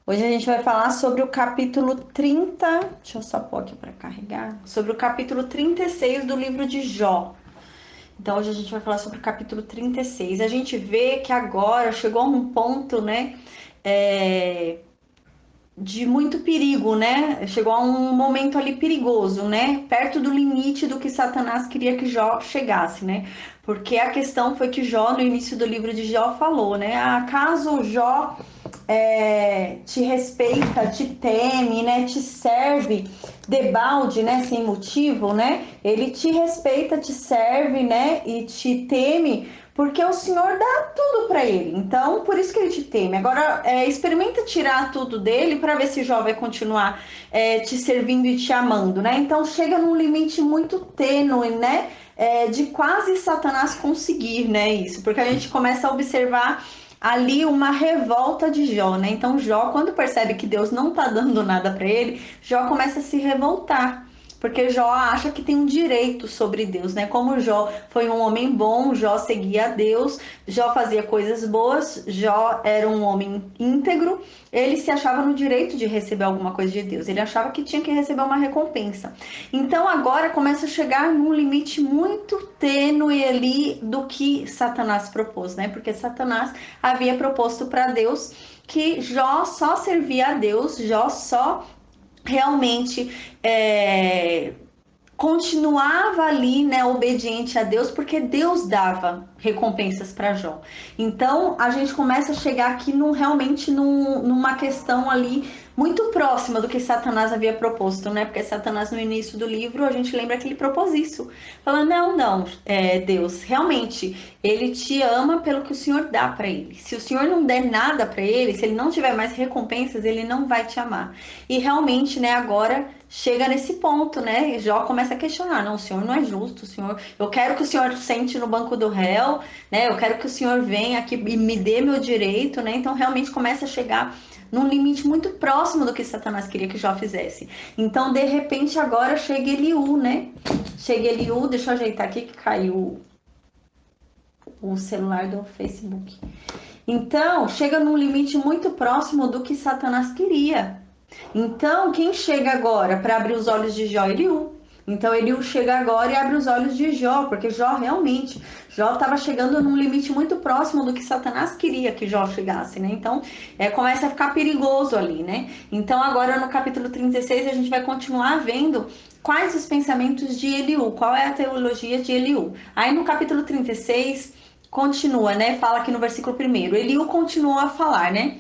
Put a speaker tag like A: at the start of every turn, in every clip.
A: Hoje a gente vai falar sobre o capítulo 30. Deixa eu só pôr aqui para carregar. Sobre o capítulo 36 do livro de Jó. Então hoje a gente vai falar sobre o capítulo 36. A gente vê que agora chegou a um ponto, né? é, de muito perigo, né? Chegou a um momento ali perigoso, né? Perto do limite do que Satanás queria que Jó chegasse, né? Porque a questão foi que Jó, no início do livro de Jó, falou, né? Acaso Jó te respeita, te teme, né? Te serve debalde, né? Sem motivo, né? Ele te respeita, te serve, né? E te teme porque o Senhor dá tudo para ele. Então, por isso que ele te teme. Agora, experimenta tirar tudo dele para ver se Jó vai continuar te servindo e te amando, né? Então, chega num limite muito tênue, né? De quase Satanás conseguir, né? Isso, porque a gente começa a observar ali uma revolta de Jó, né? Então Jó, quando percebe que Deus não tá dando nada para ele, Jó começa a se revoltar. Porque Jó acha que tem um direito sobre Deus, né? Como Jó foi um homem bom, Jó seguia a Deus, Jó fazia coisas boas, Jó era um homem íntegro, ele se achava no direito de receber alguma coisa de Deus, ele achava que tinha que receber uma recompensa. Então agora começa a chegar num limite muito tênue ali do que Satanás propôs, né? Porque Satanás havia proposto para Deus que Jó só servia a Deus, Jó só realmente continuava ali, né, obediente a Deus, porque Deus dava recompensas para Jó. Então a gente começa a chegar aqui realmente numa questão ali muito próxima do que Satanás havia proposto, né? Porque Satanás no início do livro a gente lembra que ele propôs isso, falando não, Deus, realmente ele te ama pelo que o Senhor dá para ele. Se o Senhor não der nada para ele, se ele não tiver mais recompensas, ele não vai te amar. E realmente, né, agora chega nesse ponto, né? Jó começa a questionar, não, o senhor não é justo, o senhor, eu quero que o senhor sente no banco do réu, né? Eu quero que o senhor venha aqui e me dê meu direito, né? Então realmente começa a chegar num limite muito próximo do que Satanás queria que Jó fizesse. Então, de repente, agora chega Eliú, né? Chega Eliú, deixa eu ajeitar aqui que caiu o celular do Facebook. Então, chega num limite muito próximo do que Satanás queria. Então, quem chega agora para abrir os olhos de Jó? Eliú. Então, Eliú chega agora e abre os olhos de Jó, porque Jó realmente, Jó estava chegando num limite muito próximo do que Satanás queria que Jó chegasse, né? Então, começa a ficar perigoso ali, né? Então, agora no capítulo 36, a gente vai continuar vendo quais os pensamentos de Eliú, qual é a teologia de Eliú. Aí no capítulo 36, continua, né? Fala aqui no versículo 1º, Eliú continuou a falar, né?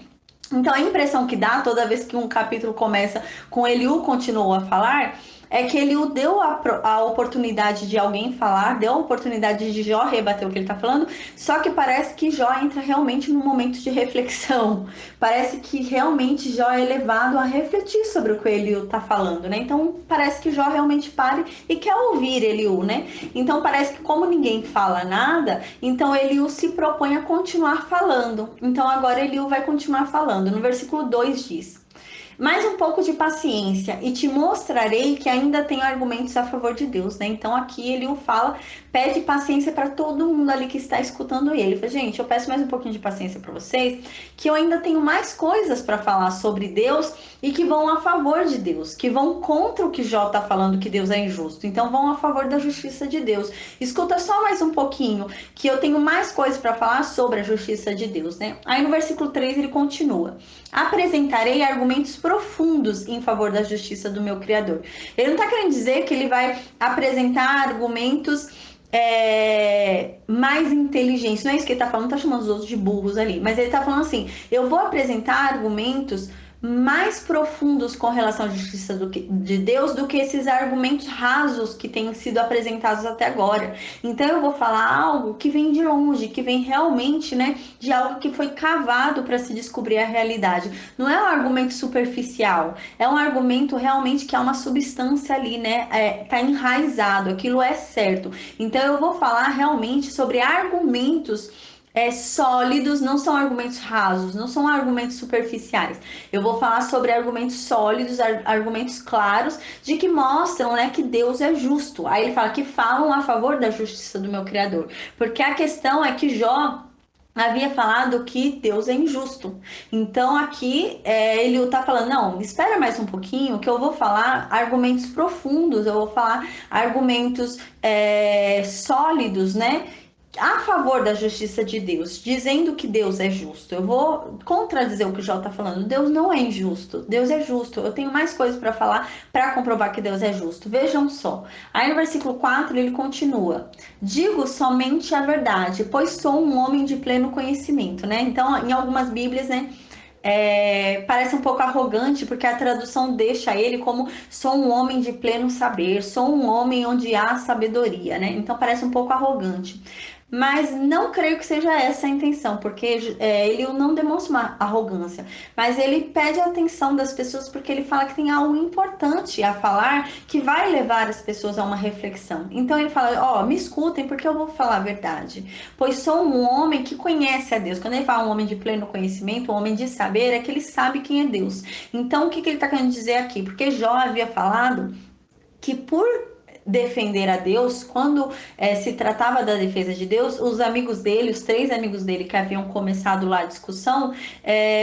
A: Então a impressão que dá toda vez que um capítulo começa com Eliú continuou a falar é que Eliú deu a oportunidade de alguém falar, deu a oportunidade de Jó rebater o que ele está falando, só que parece que Jó entra realmente num momento de reflexão. Parece que realmente Jó é levado a refletir sobre o que Eliú está falando, né? Então parece que Jó realmente pare e quer ouvir Eliú, né? Então parece que como ninguém fala nada, então Eliú se propõe a continuar falando. Então agora Eliú vai continuar falando. No versículo 2 diz: mais um pouco de paciência e te mostrarei que ainda tenho argumentos a favor de Deus, né? Então aqui ele o fala, pede paciência para todo mundo ali que está escutando ele. Fala, gente, eu peço mais um pouquinho de paciência para vocês, que eu ainda tenho mais coisas para falar sobre Deus e que vão a favor de Deus, que vão contra o que Jó está falando que Deus é injusto. Então vão a favor da justiça de Deus. Escuta só mais um pouquinho, que eu tenho mais coisas para falar sobre a justiça de Deus, né? Aí no versículo 3 ele continua: apresentarei argumentos profundos em favor da justiça do meu Criador. Ele não está querendo dizer que ele vai apresentar argumentos mais inteligentes. Não é isso que ele está falando, não está chamando os outros de burros ali. Mas ele está falando assim: eu vou apresentar argumentos mais profundos com relação à justiça de Deus do que esses argumentos rasos que têm sido apresentados até agora. Então eu vou falar algo que vem de longe, que vem realmente, né, de algo que foi cavado para se descobrir a realidade. Não é um argumento superficial, é um argumento realmente que há uma substância ali, né, tá enraizado, aquilo é certo. Então eu vou falar realmente sobre argumentos sólidos, não são argumentos rasos, não são argumentos superficiais. Eu vou falar sobre argumentos sólidos, argumentos claros, de que mostram, né, que Deus é justo. Aí ele fala que falam a favor da justiça do meu Criador. Porque a questão é que Jó havia falado que Deus é injusto. Então aqui ele está falando, não, espera mais um pouquinho que eu vou falar argumentos profundos, eu vou falar argumentos sólidos, né? A favor da justiça de Deus, dizendo que Deus é justo. Eu vou contradizer o que o Jó está falando. Deus não é injusto, Deus é justo. Eu tenho mais coisas para falar para comprovar que Deus é justo. Vejam só. Aí no versículo 4 ele continua: digo somente a verdade, pois sou um homem de pleno conhecimento, né? Então, em algumas Bíblias, né? Parece um pouco arrogante, porque a tradução deixa ele como sou um homem de pleno saber, sou um homem onde há sabedoria, né? Então parece um pouco arrogante. Mas não creio que seja essa a intenção, porque ele não demonstra uma arrogância, mas ele pede a atenção das pessoas porque ele fala que tem algo importante a falar que vai levar as pessoas a uma reflexão. Então ele fala: ó, me escutem porque eu vou falar a verdade, pois sou um homem que conhece a Deus. Quando ele fala um homem de pleno conhecimento, um homem de saber, é que ele sabe quem é Deus. Então o que ele está querendo dizer aqui? Porque Jó havia falado que por defender a Deus, quando se tratava da defesa de Deus, os amigos dele, os três amigos dele que haviam começado lá a discussão,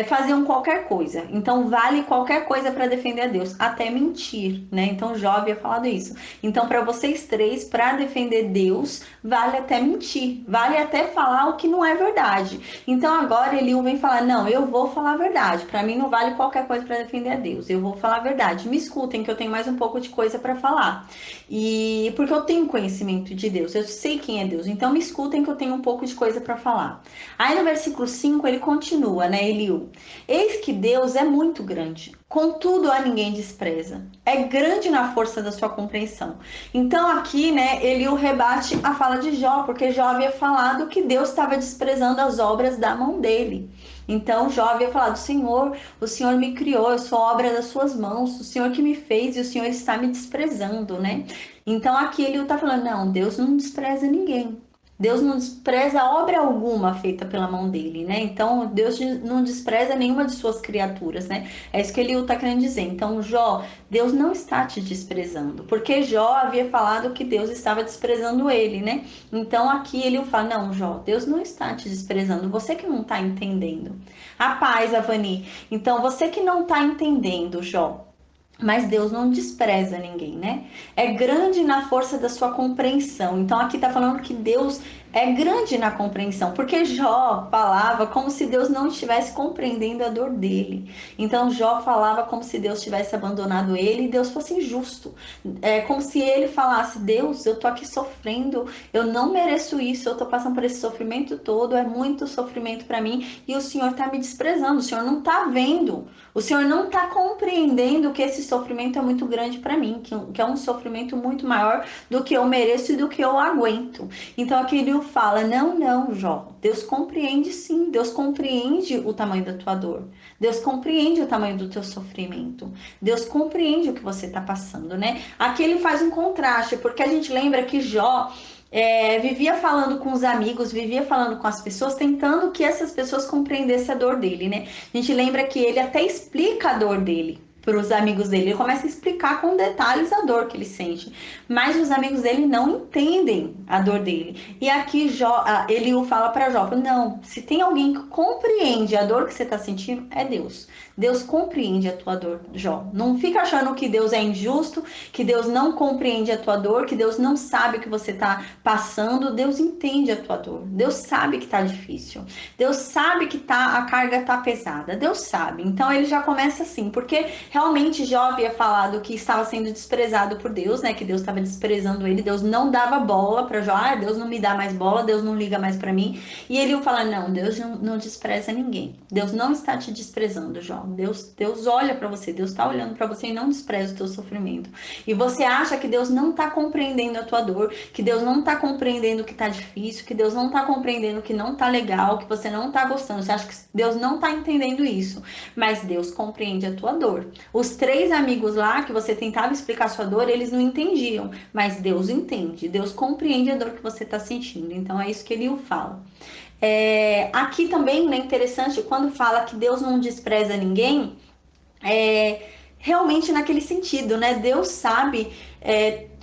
A: faziam qualquer coisa. Então vale qualquer coisa para defender a Deus, até mentir, né? Então Jó havia falado isso. Então para vocês três, para defender Deus, vale até mentir, vale até falar o que não é verdade. Então agora Eliú vem falar: não, eu vou falar a verdade. Para mim não vale qualquer coisa para defender a Deus. Eu vou falar a verdade. Me escutem que eu tenho mais um pouco de coisa para falar. E porque eu tenho conhecimento de Deus, eu sei quem é Deus, então me escutem que eu tenho um pouco de coisa para falar. Aí no versículo 5 ele continua, né, Eliú? Eis que Deus é muito grande, contudo a ninguém despreza. É grande na força da sua compreensão. Então aqui, né, Eliú rebate a fala de Jó, porque Jó havia falado que Deus estava desprezando as obras da mão dele. Então Jó havia falado: Senhor, o Senhor me criou, eu sou obra das suas mãos, o Senhor que me fez e o Senhor está me desprezando, né? Então aqui ele está falando: não, Deus não despreza ninguém. Deus não despreza obra alguma feita pela mão dele, né? Então Deus não despreza nenhuma de suas criaturas, né? É isso que ele está querendo dizer. Então, Jó, Deus não está te desprezando, porque Jó havia falado que Deus estava desprezando ele, né? Então aqui ele fala: não, Jó, Deus não está te desprezando, você que não está entendendo. A paz, Avani. Então você que não está entendendo, Jó. Mas Deus não despreza ninguém, né? É grande na força da sua compreensão. Então aqui tá falando que Deus é grande na compreensão, porque Jó falava como se Deus não estivesse compreendendo a dor dele. Então Jó falava como se Deus tivesse abandonado ele e Deus fosse injusto. É como se ele falasse: Deus, eu tô aqui sofrendo, eu não mereço isso, eu tô passando por esse sofrimento todo, é muito sofrimento para mim e o Senhor tá me desprezando, o Senhor não tá vendo. O Senhor não está compreendendo que esse sofrimento é muito grande para mim, que é um sofrimento muito maior do que eu mereço e do que eu aguento. Então aqui ele fala: não, não, Jó, Deus compreende sim, Deus compreende o tamanho da tua dor, Deus compreende o tamanho do teu sofrimento, Deus compreende o que você está passando, né? Aqui ele faz um contraste, porque a gente lembra que Jó vivia falando com os amigos, vivia falando com as pessoas, tentando que essas pessoas compreendessem a dor dele, né? A gente lembra que ele até explica a dor dele para os amigos dele, ele começa a explicar com detalhes a dor que ele sente, mas os amigos dele não entendem a dor dele. E aqui ele fala para Jó: não, se tem alguém que compreende a dor que você está sentindo, é Deus. Deus compreende a tua dor, Jó. Não fica achando que Deus é injusto, que Deus não compreende a tua dor, que Deus não sabe o que você está passando. Deus entende a tua dor. Deus sabe que tá difícil. Deus sabe que a carga tá pesada. Deus sabe. Então ele já começa assim, porque realmente Jó havia falado que estava sendo desprezado por Deus, né? Que Deus estava desprezando ele. Deus não dava bola para Jó. Deus não me dá mais bola, Deus não liga mais para mim. E ele fala: não, Deus não despreza ninguém. Deus não está te desprezando, Jó. Deus olha para você, Deus está olhando para você e não despreza o teu sofrimento. E você acha que Deus não está compreendendo a tua dor, que Deus não está compreendendo que está difícil, que Deus não está compreendendo que não está legal, que você não está gostando. Você acha que Deus não está entendendo isso, mas Deus compreende a tua dor. Os três amigos lá que você tentava explicar a sua dor, eles não entendiam, mas Deus entende, Deus compreende a dor que você está sentindo. Então é isso que ele fala. Aqui também é, né, interessante quando fala que Deus não despreza ninguém, realmente naquele sentido, né? Deus sabe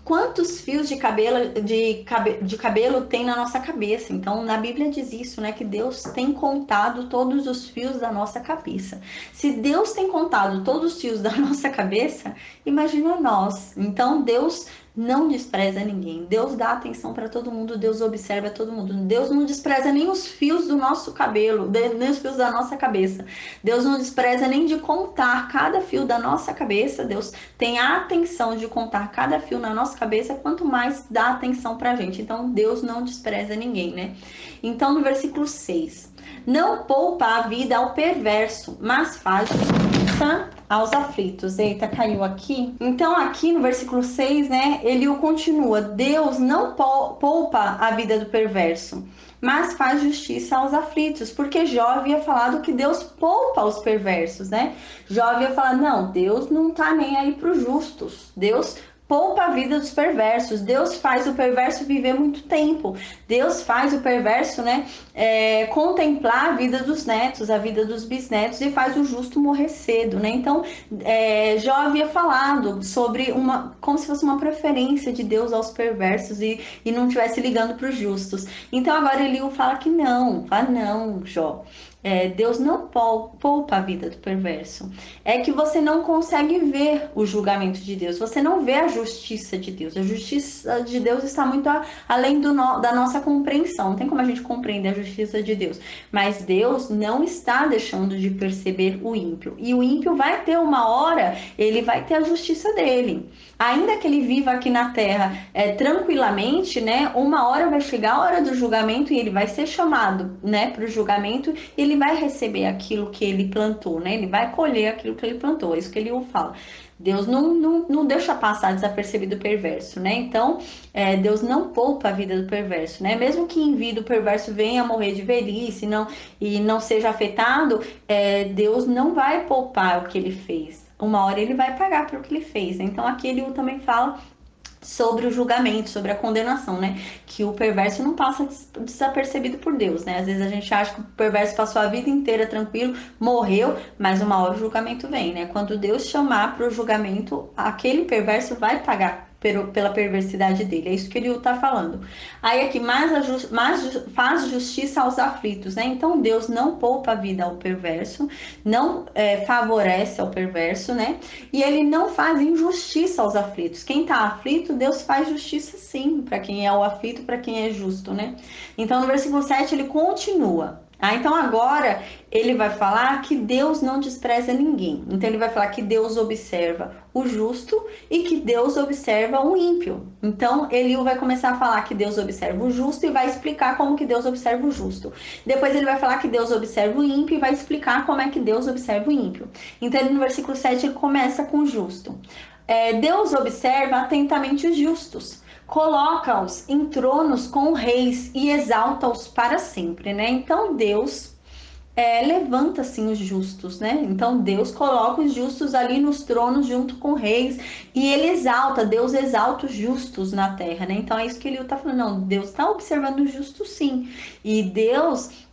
A: quantos fios de cabelo tem na nossa cabeça. Então, na Bíblia diz isso, né? Que Deus tem contado todos os fios da nossa cabeça. Se Deus tem contado todos os fios da nossa cabeça, imagina nós. Então, Deus não despreza ninguém. Deus dá atenção para todo mundo, Deus observa todo mundo. Deus não despreza nem os fios do nosso cabelo, nem os fios da nossa cabeça. Deus não despreza nem de contar cada fio da nossa cabeça. Deus tem a atenção de contar cada fio na nossa cabeça, quanto mais dá atenção pra gente. Então, Deus não despreza ninguém, né? Então, no versículo 6, não poupa a vida ao perverso, mas faz justiça aos aflitos. Eita, caiu aqui. Então, aqui no versículo 6, né, ele continua: Deus não poupa a vida do perverso, mas faz justiça aos aflitos, porque Jó havia falado que Deus poupa os perversos, né? Jó havia falado, não, Deus não tá nem aí para os justos, Deus poupa a vida dos perversos, Deus faz o perverso viver muito tempo, Deus faz o perverso, né, contemplar a vida dos netos, a vida dos bisnetos, e faz o justo morrer cedo, né? Então, Jó havia falado sobre como se fosse uma preferência de Deus aos perversos e não estivesse ligando para os justos. Então agora Eliú fala que não, Jó. Deus não poupa a vida do perverso. É que você não consegue ver o julgamento de Deus, você não vê a justiça de Deus. A justiça de Deus está muito além da nossa compreensão. Não tem como a gente compreender a justiça de Deus. Mas Deus não está deixando de perceber o ímpio. E o ímpio vai ter uma hora, ele vai ter a justiça dele. Ainda que ele viva aqui na terra tranquilamente, né? Uma hora vai chegar a hora do julgamento e ele vai ser chamado, né, para o julgamento. Ele vai receber aquilo que ele plantou, né? Ele vai colher aquilo que ele plantou. É isso que ele fala. Deus não deixa passar desapercebido o perverso, né? Então, Deus não poupa a vida do perverso, né? Mesmo que em vida o perverso venha a morrer de velhice e não seja afetado, Deus não vai poupar o que ele fez. Uma hora ele vai pagar pelo que ele fez. Então, aqui ele também fala sobre o julgamento, sobre a condenação, né? Que o perverso não passa desapercebido por Deus, né? Às vezes a gente acha que o perverso passou a vida inteira tranquilo, morreu, mas uma hora o julgamento vem, né? Quando Deus chamar para o julgamento, aquele perverso vai pagar pela perversidade dele. É isso que ele está falando. Aí aqui, mas faz justiça aos aflitos, né? Então Deus não poupa a vida ao perverso, não favorece ao perverso, né? E ele não faz injustiça aos aflitos. Quem está aflito, Deus faz justiça sim, para quem é o aflito, para quem é justo, né? Então no versículo 7 ele continua. Então agora ele vai falar que Deus não despreza ninguém. Então ele vai falar que Deus observa o justo e que Deus observa o ímpio. Então ele vai começar a falar que Deus observa o justo e vai explicar como que Deus observa o justo. Depois ele vai falar que Deus observa o ímpio e vai explicar como é que Deus observa o ímpio. Então no versículo 7 ele começa com o justo. Deus observa atentamente os justos, coloca-os em tronos com reis e exalta-os para sempre, né? Então Deus levanta assim os justos, né? Então Deus coloca os justos ali nos tronos junto com reis e ele exalta, Deus exalta os justos na terra, né? Então é isso que ele está falando, não, Deus está observando os justos sim, e Deus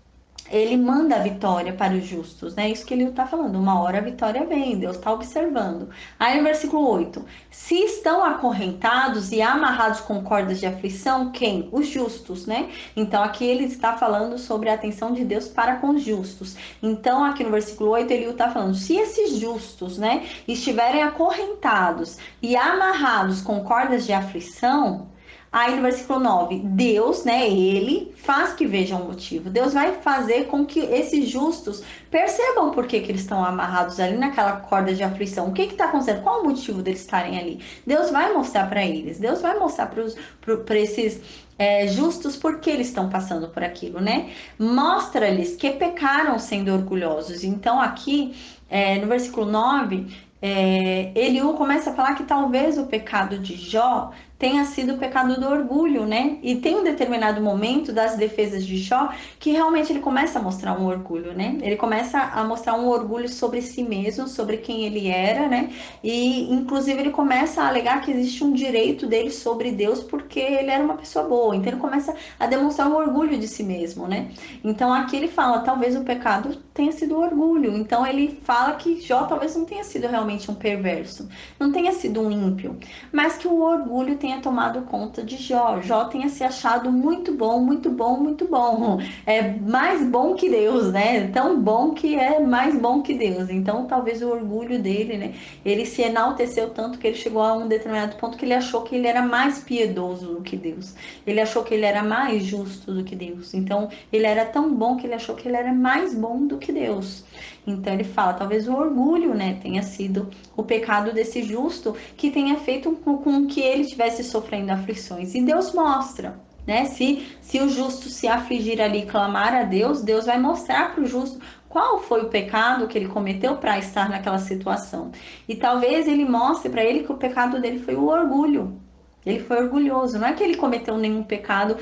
A: ele manda a vitória para os justos, né? Isso que ele está falando. Uma hora a vitória vem, Deus está observando. Aí no versículo 8: se estão acorrentados e amarrados com cordas de aflição, quem? Os justos, né? Então aqui ele está falando sobre a atenção de Deus para com os justos. Então aqui no versículo 8 ele está falando: se esses justos, né, estiverem acorrentados e amarrados com cordas de aflição. Aí no versículo 9, Deus, né, ele faz que vejam o motivo. Deus vai fazer com que esses justos percebam por que eles estão amarrados ali naquela corda de aflição. O que está acontecendo? Qual o motivo deles estarem ali? Deus vai mostrar para eles. Deus vai mostrar para esses justos por que eles estão passando por aquilo, né? Mostra-lhes que pecaram sendo orgulhosos. Então aqui, no versículo 9, Eliú começa a falar que talvez o pecado de Jó tenha sido o pecado do orgulho, né? E tem um determinado momento das defesas de Jó que realmente ele começa a mostrar um orgulho, né? Ele começa a mostrar um orgulho sobre si mesmo, sobre quem ele era, né? E inclusive ele começa a alegar que existe um direito dele sobre Deus porque ele era uma pessoa boa. Então ele começa a demonstrar um orgulho de si mesmo, né? Então aqui ele fala, talvez o pecado tenha sido o orgulho. Então ele fala que Jó talvez não tenha sido realmente um perverso, não tenha sido um ímpio, mas que o orgulho tenha tenha tomado conta de Jó. Jó tenha se achado muito bom, muito bom, muito bom. É mais bom que Deus, né? Tão bom que é mais bom que Deus. Então, talvez o orgulho dele, né? Ele se enalteceu tanto que ele chegou a um determinado ponto que ele achou que ele era mais piedoso do que Deus. Ele achou que ele era mais justo do que Deus. Então, ele era tão bom que ele achou que ele era mais bom do que Deus. Então ele fala, talvez o orgulho, né, tenha sido o pecado desse justo que tenha feito com que ele estivesse sofrendo aflições. E Deus mostra, né? Se o justo se afligir ali e clamar a Deus, Deus vai mostrar para o justo qual foi o pecado que ele cometeu para estar naquela situação. E talvez ele mostre para ele que o pecado dele foi o orgulho. Ele foi orgulhoso. Não é que ele cometeu nenhum pecado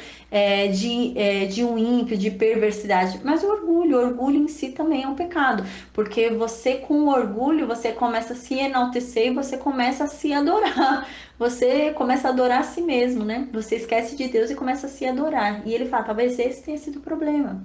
A: de um ímpio, de perversidade, mas o orgulho em si também é um pecado, porque você com orgulho, você começa a se enaltecer e você começa a se adorar. Você começa a adorar a si mesmo, né? Você esquece de Deus e começa a se adorar. E ele fala, talvez esse tenha sido o problema.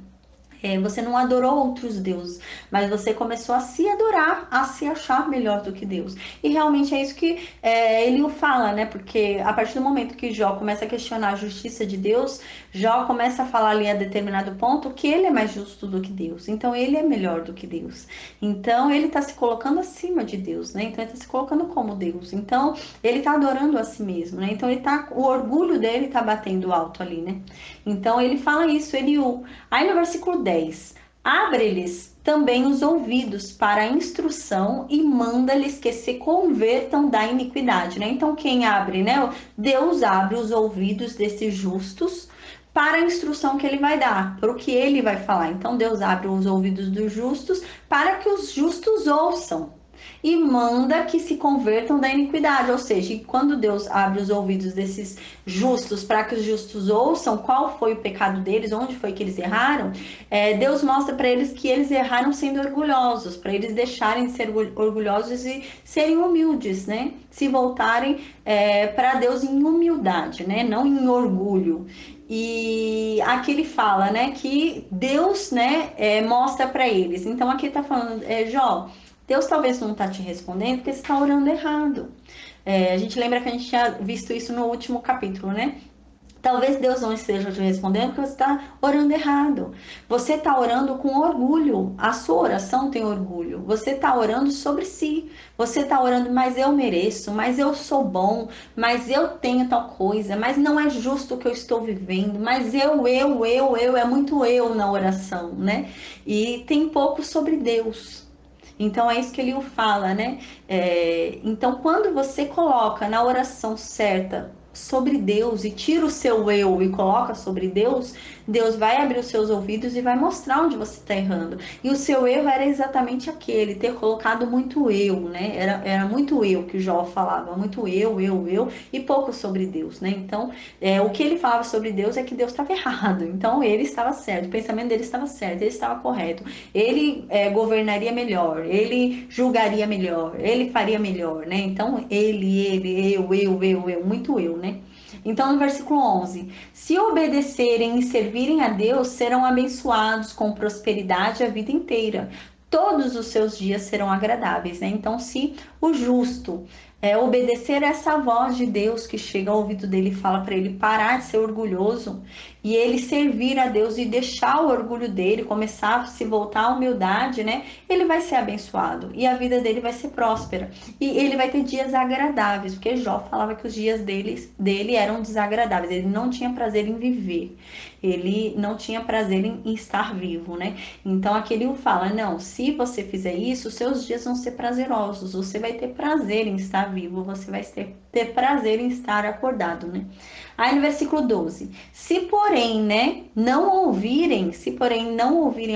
A: Você não adorou outros deuses, mas você começou a se adorar, a se achar melhor do que Deus. E realmente é isso que ele o fala, né? Porque a partir do momento que Jó começa a questionar a justiça de Deus, Jó começa a falar ali a determinado ponto que ele é mais justo do que Deus. Então ele é melhor do que Deus. Então ele está se colocando acima de Deus, né? Então ele está se colocando como Deus. Então ele está adorando a si mesmo, né? Então o orgulho dele está batendo alto ali, né? Então ele fala isso, Eliú. Aí no versículo 10, abre-lhes também os ouvidos para a instrução e manda-lhes que se convertam da iniquidade, né? Então quem abre, né? Deus abre os ouvidos desses justos para a instrução que ele vai dar, para o que ele vai falar. Então Deus abre os ouvidos dos justos para que os justos ouçam e manda que se convertam da iniquidade. Ou seja, quando Deus abre os ouvidos desses justos para que os justos ouçam qual foi o pecado deles, onde foi que eles erraram, Deus mostra para eles que eles erraram sendo orgulhosos, para eles deixarem de ser orgulhosos e serem humildes, né? Se voltarem para Deus em humildade, né? Não em orgulho. E aqui ele fala, né, que Deus, né, mostra para eles. Então aqui ele tá falando, Jó, Deus talvez não está te respondendo porque você está orando errado. A gente lembra que a gente tinha visto isso no último capítulo, né? Talvez Deus não esteja te respondendo porque você está orando errado. Você está orando com orgulho. A sua oração tem orgulho. Você está orando sobre si. Você está orando, mas eu mereço, mas eu sou bom, mas eu tenho tal coisa, mas não é justo o que eu estou vivendo, mas é muito eu na oração, né? E tem pouco sobre Deus. Então é isso que ele fala, né? Então, quando você coloca na oração certa sobre Deus e tira o seu eu e coloca sobre Deus, Deus vai abrir os seus ouvidos e vai mostrar onde você está errando. E o seu erro era exatamente aquele, ter colocado muito eu, né? Era muito eu que o Jó falava, muito eu, e pouco sobre Deus, né? Então, o que ele falava sobre Deus é que Deus estava errado. Então, ele estava certo, o pensamento dele estava certo, ele estava correto. Ele governaria melhor, ele julgaria melhor, ele faria melhor, né? Então, eu, muito eu, né? Então, no versículo 11, se obedecerem e servirem a Deus, serão abençoados com prosperidade a vida inteira. Todos os seus dias serão agradáveis, né? Então, se o justo obedecer essa voz de Deus que chega ao ouvido dele e fala para ele parar de ser orgulhoso e ele servir a Deus e deixar o orgulho dele, começar a se voltar à humildade, né? Ele vai ser abençoado e a vida dele vai ser próspera e ele vai ter dias agradáveis, porque Jó falava que os dias dele eram desagradáveis, ele não tinha prazer em viver, ele não tinha prazer em estar vivo, né? Então aqui ele fala, não, se você fizer isso, seus dias vão ser prazerosos, você vai ter prazer em estar vivo, você vai ter prazer em estar acordado, né? Aí no versículo 12, se porém não ouvirem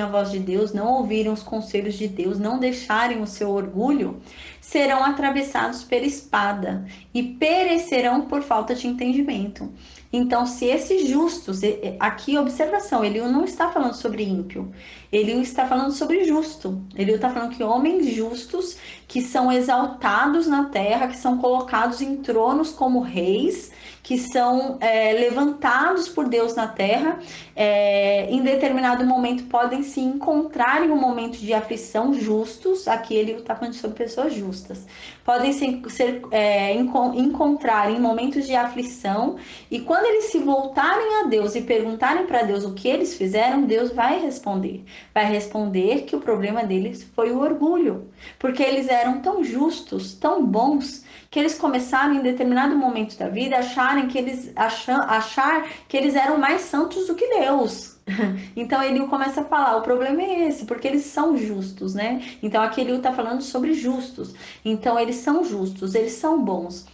A: a voz de Deus, não ouvirem os conselhos de Deus, não deixarem o seu orgulho, serão atravessados pela espada e perecerão por falta de entendimento. Então, se esses justos, aqui observação, ele não está falando sobre ímpio, ele está falando sobre justo, ele está falando que homens justos que são exaltados na terra, que são colocados em tronos como reis, que são levantados por Deus na terra, em determinado momento podem se encontrar em um momento de aflição justos. Aqui ele está falando sobre pessoas justas, podem encontrar em momentos de aflição, e quando eles se voltarem a Deus e perguntarem para Deus o que eles fizeram, Deus vai responder que o problema deles foi o orgulho, porque eles eram tão justos, tão bons, que eles começaram em determinado momento da vida achar que eles eram mais santos do que Deus. Então ele começa a falar, o problema é esse, porque eles são justos, né? Então aqui ele está falando sobre justos. Então eles são justos, eles são bons.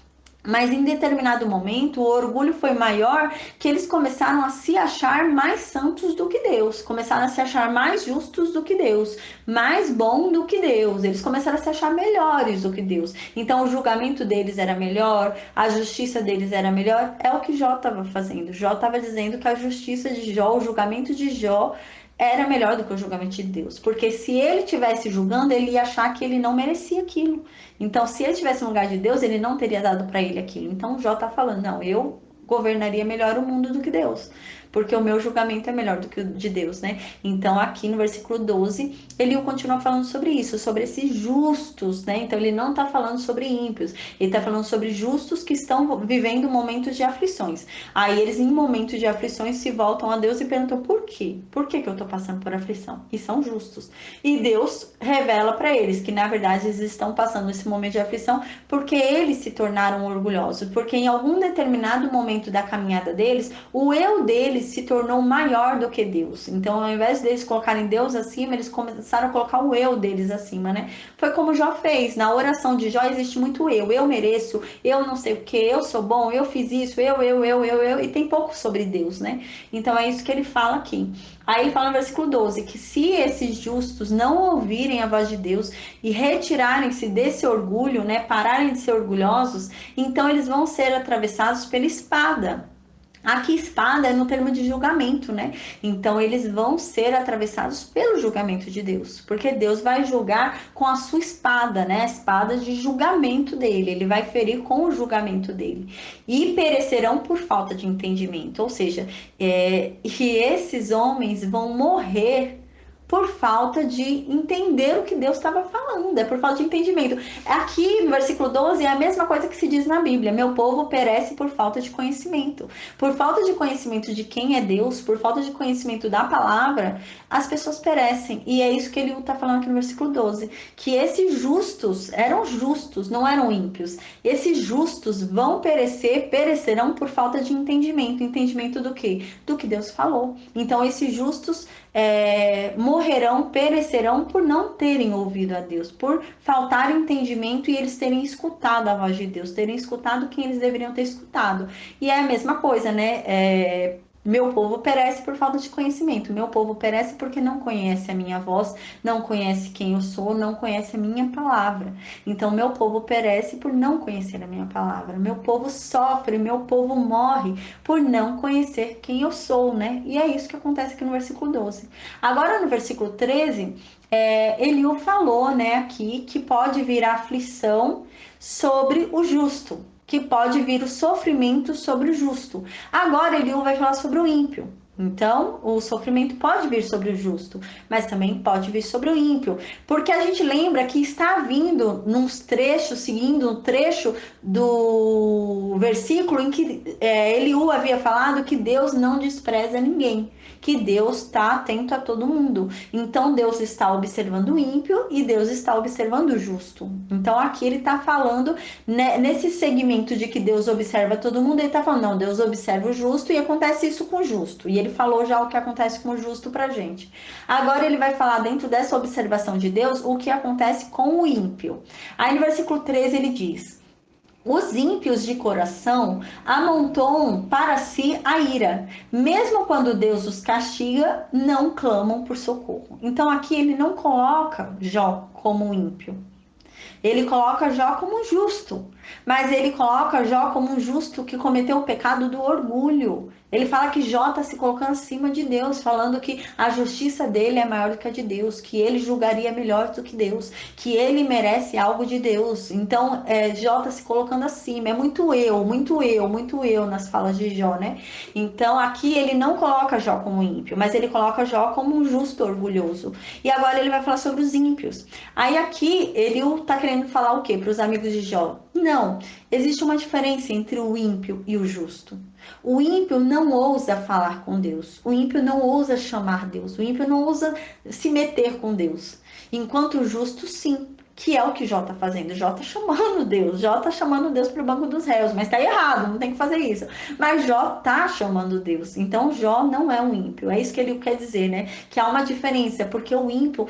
A: Mas em determinado momento, o orgulho foi maior, que eles começaram a se achar mais santos do que Deus, começaram a se achar mais justos do que Deus, mais bom do que Deus. Eles começaram a se achar melhores do que Deus. Então o julgamento deles era melhor, a justiça deles era melhor. É o que Jó estava fazendo. Jó estava dizendo que a justiça de Jó, o julgamento de Jó, era melhor do que o julgamento de Deus, porque se ele tivesse julgando, ele ia achar que ele não merecia aquilo. Então, se ele tivesse no lugar de Deus, ele não teria dado para ele aquilo. Então, Jó está falando, não, eu governaria melhor o mundo do que Deus, porque o meu julgamento é melhor do que o de Deus, né? Então, aqui no versículo 12, ele continua falando sobre isso, sobre esses justos, né? Então, ele não está falando sobre ímpios, ele está falando sobre justos que estão vivendo momentos de aflições. Aí, eles, em momentos de aflições, se voltam a Deus e perguntam, por quê? Por que eu estou passando por aflição? E são justos. E Deus revela para eles que, na verdade, eles estão passando esse momento de aflição porque eles se tornaram orgulhosos, porque em algum determinado momento da caminhada deles, o eu deles se tornou maior do que Deus. Então, ao invés deles colocarem Deus acima, eles começaram a colocar o eu deles acima, né? Foi como Jó fez. Na oração de Jó existe muito eu mereço, eu não sei o que, eu sou bom, eu fiz isso, eu, e tem pouco sobre Deus, né? Então, é isso que ele fala aqui. Aí ele fala no versículo 12, que se esses justos não ouvirem a voz de Deus e retirarem-se desse orgulho, né, pararem de ser orgulhosos, então eles vão ser atravessados pela espada. Aqui, espada é no termo de julgamento, né? Então, eles vão ser atravessados pelo julgamento de Deus, porque Deus vai julgar com a sua espada, né? A espada de julgamento dele, ele vai ferir com o julgamento dele. E perecerão por falta de entendimento, ou seja, que esses homens vão morrer por falta de entender o que Deus estava falando, é por falta de entendimento. Aqui no versículo 12 é a mesma coisa que se diz na Bíblia: meu povo perece por falta de conhecimento. Por falta de conhecimento de quem é Deus, por falta de conhecimento da palavra, as pessoas perecem. E é isso que ele está falando aqui no versículo 12, que esses justos eram justos, não eram ímpios. Esses justos vão perecerão por falta de entendimento. Entendimento do quê? Do que Deus falou. Então, esses justos morrerão, perecerão por não terem ouvido a Deus, por faltar entendimento e eles terem escutado a voz de Deus, terem escutado quem eles deveriam ter escutado. E é a mesma coisa, né? Meu povo perece por falta de conhecimento. Meu povo perece porque não conhece a minha voz, não conhece quem eu sou, não conhece a minha palavra. Então, meu povo perece por não conhecer a minha palavra. Meu povo sofre, meu povo morre por não conhecer quem eu sou, né? E é isso que acontece aqui no versículo 12. Agora, no versículo 13, Eliú falou, né, aqui, que pode vir a aflição sobre o justo, que pode vir o sofrimento sobre o justo. Agora Eliú vai falar sobre o ímpio. Então, o sofrimento pode vir sobre o justo, mas também pode vir sobre o ímpio, porque a gente lembra que está vindo nos trechos, seguindo o trecho do versículo em que Eliú havia falado que Deus não despreza ninguém, que Deus está atento a todo mundo. Então, Deus está observando o ímpio e Deus está observando o justo. Então, aqui ele está falando, né, nesse segmento de que Deus observa todo mundo, ele está falando, não, Deus observa o justo e acontece isso com o justo. E ele falou já o que acontece com o justo pra gente. Agora ele vai falar dentro dessa observação de Deus o que acontece com o ímpio. Aí no versículo 13 ele diz: os ímpios de coração amontoam para si a ira. Mesmo quando Deus os castiga, não clamam por socorro. Então aqui ele não coloca Jó como ímpio. Ele coloca Jó como justo, mas ele coloca Jó como um justo que cometeu o pecado do orgulho. Ele fala que Jó está se colocando acima de Deus, falando que a justiça dele é maior do que a de Deus, que ele julgaria melhor do que Deus, que ele merece algo de Deus. Então, Jó está se colocando acima. É muito eu, muito eu, muito eu nas falas de Jó, né? Então, aqui ele não coloca Jó como ímpio, mas ele coloca Jó como um justo orgulhoso. E agora ele vai falar sobre os ímpios. Aí aqui ele está querendo falar o quê para os amigos de Jó? Não, existe uma diferença entre o ímpio e o justo. O ímpio não ousa falar com Deus. O ímpio não ousa chamar Deus. O ímpio não ousa se meter com Deus. Enquanto o justo, sim. Que é o que Jó está fazendo. Jó está chamando Deus. Jó está chamando Deus para o banco dos réus. Mas está errado, não tem que fazer isso. Mas Jó está chamando Deus. Então Jó não é um ímpio. É isso que ele quer dizer, né? Que há uma diferença. Porque o ímpio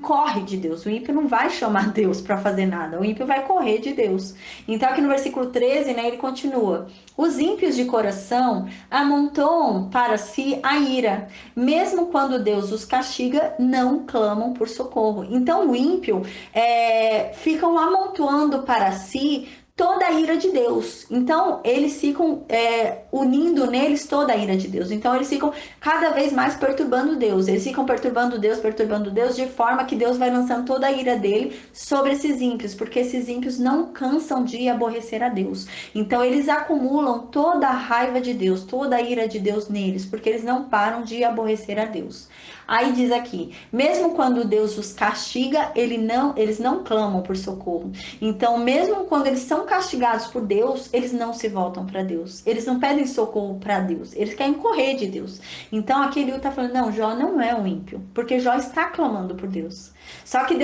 A: corre de Deus. O ímpio não vai chamar Deus para fazer nada. O ímpio vai correr de Deus. Então aqui no versículo 13, né, ele continua. Os ímpios de coração amontoam para si a ira. Mesmo quando Deus os castiga, não clamam por socorro. Então o ímpio ficam amontoando para si toda a ira de Deus. Então eles ficam unindo neles toda a ira de Deus. Então eles ficam cada vez mais perturbando Deus. Eles ficam perturbando Deus, de forma que Deus vai lançando toda a ira dele sobre esses ímpios, porque esses ímpios não cansam de aborrecer a Deus. Então eles acumulam toda a raiva de Deus, toda a ira de Deus neles, porque eles não param de aborrecer a Deus. Aí diz aqui, mesmo quando Deus os castiga, eles não clamam por socorro. Então, mesmo quando eles são castigados por Deus, eles não se voltam para Deus. Eles não pedem socorro para Deus. Eles querem correr de Deus. Então, aqui ele está falando, não, Jó não é um ímpio, porque Jó está clamando por Deus. Só que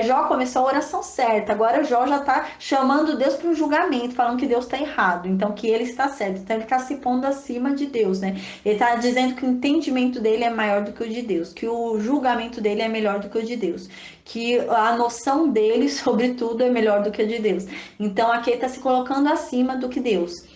A: Jó começou a oração certa. Agora Jó já está chamando Deus para um julgamento, falando que Deus está errado. Então, que ele está certo. Então, ele está se pondo acima de Deus, né? Ele está dizendo que o entendimento dele é maior do que o de Deus, que o julgamento dele é melhor do que o de Deus, que a noção dele sobre tudo é melhor do que a de Deus. Então, aqui ele está se colocando acima do que Deus.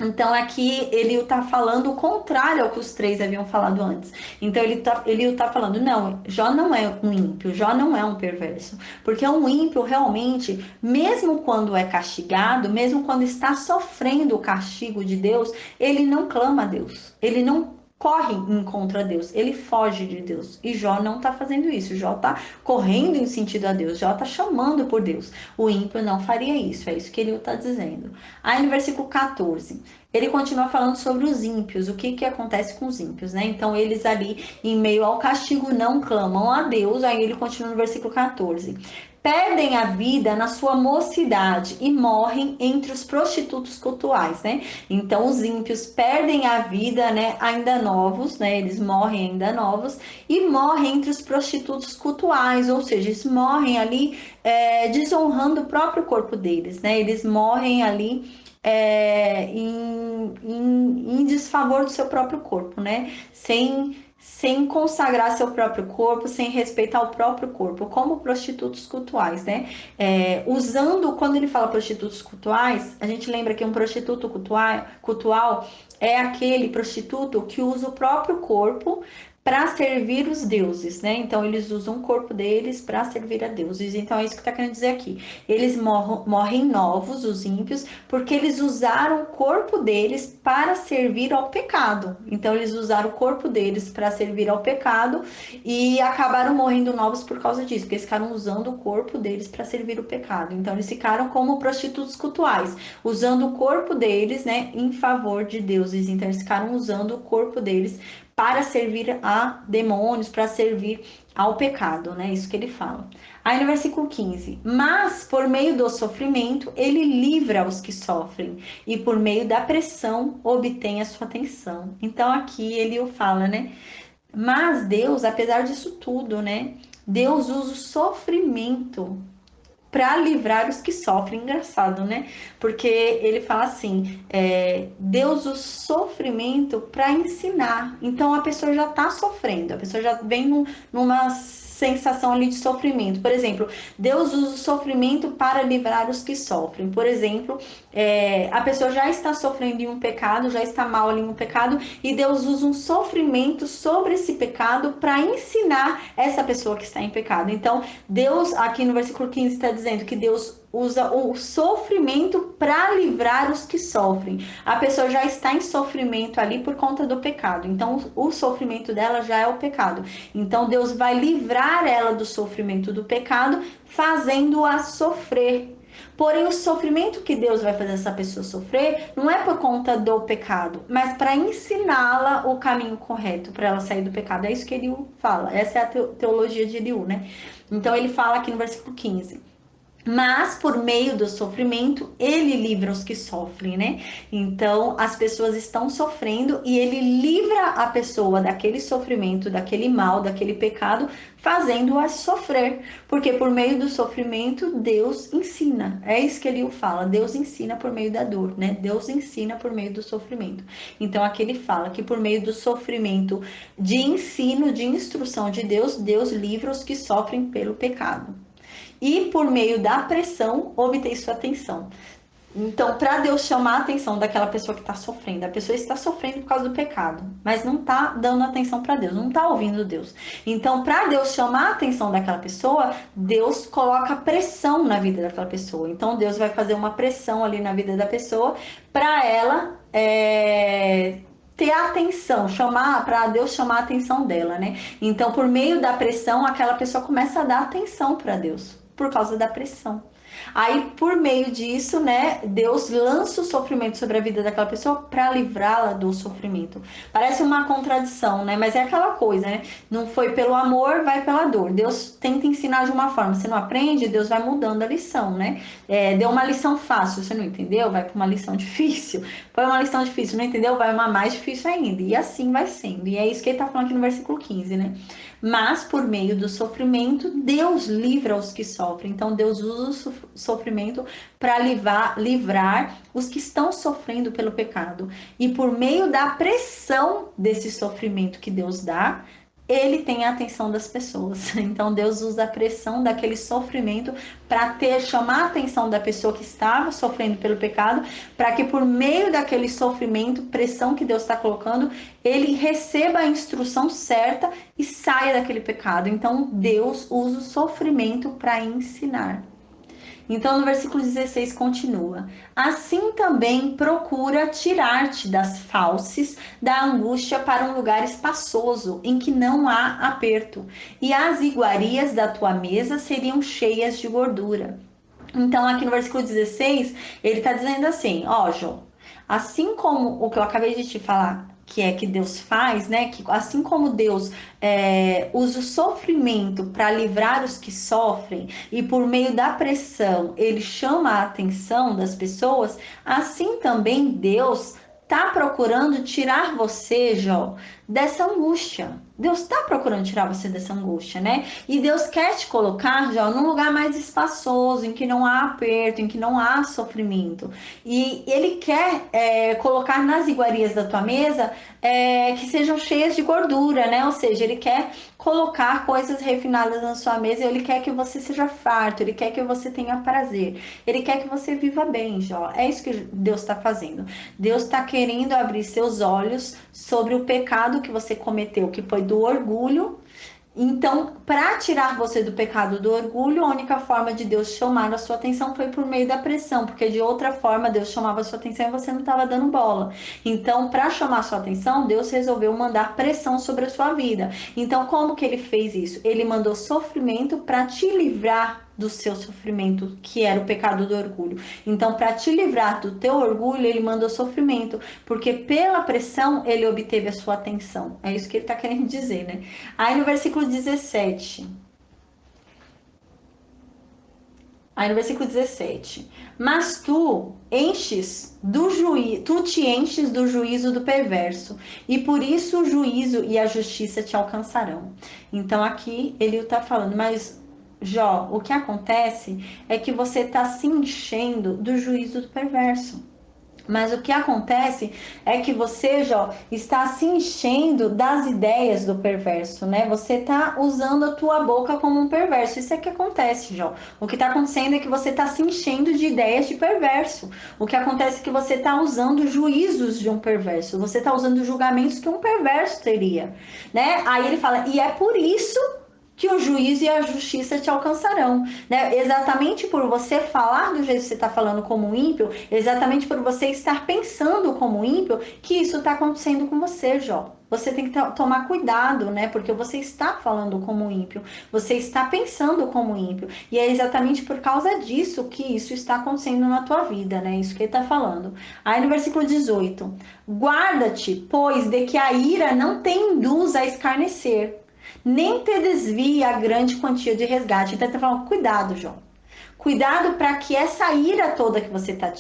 A: Então aqui ele está falando o contrário ao que os três haviam falado antes. Então ele tá falando, não, Jó não é um ímpio, Jó não é um perverso. Porque um ímpio realmente, mesmo quando é castigado, mesmo quando está sofrendo o castigo de Deus, ele não clama a Deus. Ele não corre em contra Deus, ele foge de Deus. E Jó não está fazendo isso. Jó está correndo em sentido a Deus. Jó está chamando por Deus. O ímpio não faria isso. É isso que ele está dizendo. Aí no versículo 14, ele continua falando sobre os ímpios, o que acontece com os ímpios, né? Então eles ali, em meio ao castigo, não clamam a Deus. Aí ele continua no versículo 14. Perdem a vida na sua mocidade e morrem entre os prostitutos cultuais, né? Então os ímpios perdem a vida, né, ainda novos, né? Eles morrem ainda novos e morrem entre os prostitutos cultuais, ou seja, eles morrem ali desonrando o próprio corpo deles, né? Eles morrem ali em desfavor do seu próprio corpo, né? Sem consagrar seu próprio corpo, sem respeitar o próprio corpo, como prostitutos cultuais, né? Usando, quando ele fala prostitutos cultuais, a gente lembra que um prostituto cultual é aquele prostituto que usa o próprio corpo para servir os deuses, né? Então eles usam o corpo deles para servir a deuses. Então é isso que está querendo dizer aqui. Eles morrem novos, os ímpios, porque eles usaram o corpo deles para servir ao pecado. Então eles usaram o corpo deles para servir ao pecado e acabaram morrendo novos por causa disso, porque eles ficaram usando o corpo deles para servir o pecado. Então eles ficaram como prostitutos cultuais, usando o corpo deles, né, em favor de deuses. Então eles ficaram usando o corpo deles para servir a demônios, para servir ao pecado, né? Isso que ele fala. Aí no versículo 15, mas por meio do sofrimento, ele livra os que sofrem, e por meio da pressão obtém a sua atenção. Então aqui ele fala, né? Mas Deus, apesar disso tudo, né? Deus usa o sofrimento para livrar os que sofrem. Engraçado, né? Porque ele fala assim, Deus usa o sofrimento para ensinar. Então a pessoa já está sofrendo, a pessoa já vem numa sensação ali de sofrimento. Por exemplo, Deus usa o sofrimento para livrar os que sofrem. Por exemplo, a pessoa já está sofrendo em um pecado, já está mal ali em um pecado, e Deus usa um sofrimento sobre esse pecado para ensinar essa pessoa que está em pecado. Então, Deus, aqui no versículo 15, está dizendo que Deus usa o sofrimento para livrar os que sofrem. A pessoa já está em sofrimento ali por conta do pecado. Então, o sofrimento dela já é o pecado. Então, Deus vai livrar ela do sofrimento do pecado, fazendo-a sofrer. Porém, o sofrimento que Deus vai fazer essa pessoa sofrer não é por conta do pecado, mas para ensiná-la o caminho correto, para ela sair do pecado. É isso que Eliú fala. Essa é a teologia de Eliú, né? Então, ele fala aqui no versículo 15. Mas por meio do sofrimento, ele livra os que sofrem, né? Então, as pessoas estão sofrendo e ele livra a pessoa daquele sofrimento, daquele mal, daquele pecado, fazendo-a sofrer. Porque por meio do sofrimento, Deus ensina. É isso que ele fala. Deus ensina por meio da dor, né? Deus ensina por meio do sofrimento. Então, aqui ele fala que por meio do sofrimento de ensino, de instrução de Deus, Deus livra os que sofrem pelo pecado. E por meio da pressão, obter sua atenção. Então, para Deus chamar a atenção daquela pessoa que está sofrendo, a pessoa está sofrendo por causa do pecado, mas não está dando atenção para Deus, não está ouvindo Deus. Então, para Deus chamar a atenção daquela pessoa, Deus coloca pressão na vida daquela pessoa. Então, Deus vai fazer uma pressão ali na vida da pessoa para ela ter atenção, para Deus chamar a atenção dela, né? Então, por meio da pressão, aquela pessoa começa a dar atenção para Deus, por causa da pressão. Aí, por meio disso, né, Deus lança o sofrimento sobre a vida daquela pessoa para livrá-la do sofrimento. Parece uma contradição, né? Mas é aquela coisa, né? Não foi pelo amor, vai pela dor. Deus tenta ensinar de uma forma, você não aprende, Deus vai mudando a lição, né? Deu uma lição fácil, você não entendeu? Vai para uma lição difícil. Foi uma lição difícil, não entendeu? Vai uma mais difícil ainda. E assim vai sendo. E é isso que ele tá falando aqui no versículo 15, né? Mas por meio do sofrimento, Deus livra os que sofrem. Então, Deus usa o sofrimento para livrar os que estão sofrendo pelo pecado. E por meio da pressão desse sofrimento que Deus dá, ele tem a atenção das pessoas. Então Deus usa a pressão daquele sofrimento para chamar a atenção da pessoa que estava sofrendo pelo pecado, para que por meio daquele sofrimento, pressão que Deus está colocando, ele receba a instrução certa e saia daquele pecado. Então Deus usa o sofrimento para ensinar. Então, no versículo 16 continua: assim também procura tirar-te das falses, da angústia para um lugar espaçoso, em que não há aperto, e as iguarias da tua mesa seriam cheias de gordura. Então, aqui no versículo 16, ele está dizendo assim: ó, João, assim como o que eu acabei de te falar, que é que Deus faz, né? Que assim como Deus usa o sofrimento para livrar os que sofrem e por meio da pressão ele chama a atenção das pessoas, assim também Deus tá procurando tirar você, Jó, dessa angústia. Deus está procurando tirar você dessa angústia, né? E Deus quer te colocar, Jó, num lugar mais espaçoso, em que não há aperto, em que não há sofrimento. E Ele quer colocar nas iguarias da tua mesa que sejam cheias de gordura, né? Ou seja, Ele quer colocar coisas refinadas na sua mesa, Ele quer que você seja farto, Ele quer que você tenha prazer, Ele quer que você viva bem, Jó. É isso que Deus está fazendo. Deus está querendo abrir seus olhos sobre o pecado que você cometeu, que foi do orgulho. Então, para tirar você do pecado do orgulho, a única forma de Deus chamar a sua atenção foi por meio da pressão, porque de outra forma Deus chamava a sua atenção e você não estava dando bola. Então, para chamar a sua atenção, Deus resolveu mandar pressão sobre a sua vida. Então, como que ele fez isso? Ele mandou sofrimento para te livrar do seu sofrimento, que era o pecado do orgulho. Então, para te livrar do teu orgulho, ele mandou sofrimento, porque pela pressão ele obteve a sua atenção. É isso que ele está querendo dizer, né? Aí no versículo 17. Aí no versículo 17. Mas tu te enches do juízo do perverso, e por isso o juízo e a justiça te alcançarão. Então aqui ele está falando, mas Jó, o que acontece é que você está se enchendo do juízo do perverso. Mas o que acontece é que você, Jó, está se enchendo das ideias do perverso, né? Você está usando a tua boca como um perverso. Isso é que acontece, Jó. O que está acontecendo é que você está se enchendo de ideias de perverso. O que acontece é que você está usando juízos de um perverso. Você está usando julgamentos que um perverso teria, né? Aí ele fala, e é por isso que o juízo e a justiça te alcançarão, né? Exatamente por você falar do jeito que você está falando como ímpio, exatamente por você estar pensando como ímpio, que isso está acontecendo com você, Jó. Você tem que tomar cuidado, né? Porque você está falando como ímpio, você está pensando como ímpio, e é exatamente por causa disso que isso está acontecendo na tua vida, né? Isso que ele está falando. Aí no versículo 18: guarda-te, pois, de que a ira não te induza a escarnecer, nem te desvie a grande quantia de resgate. Então, ele está falando, cuidado, João. Cuidado para que essa ira toda que você está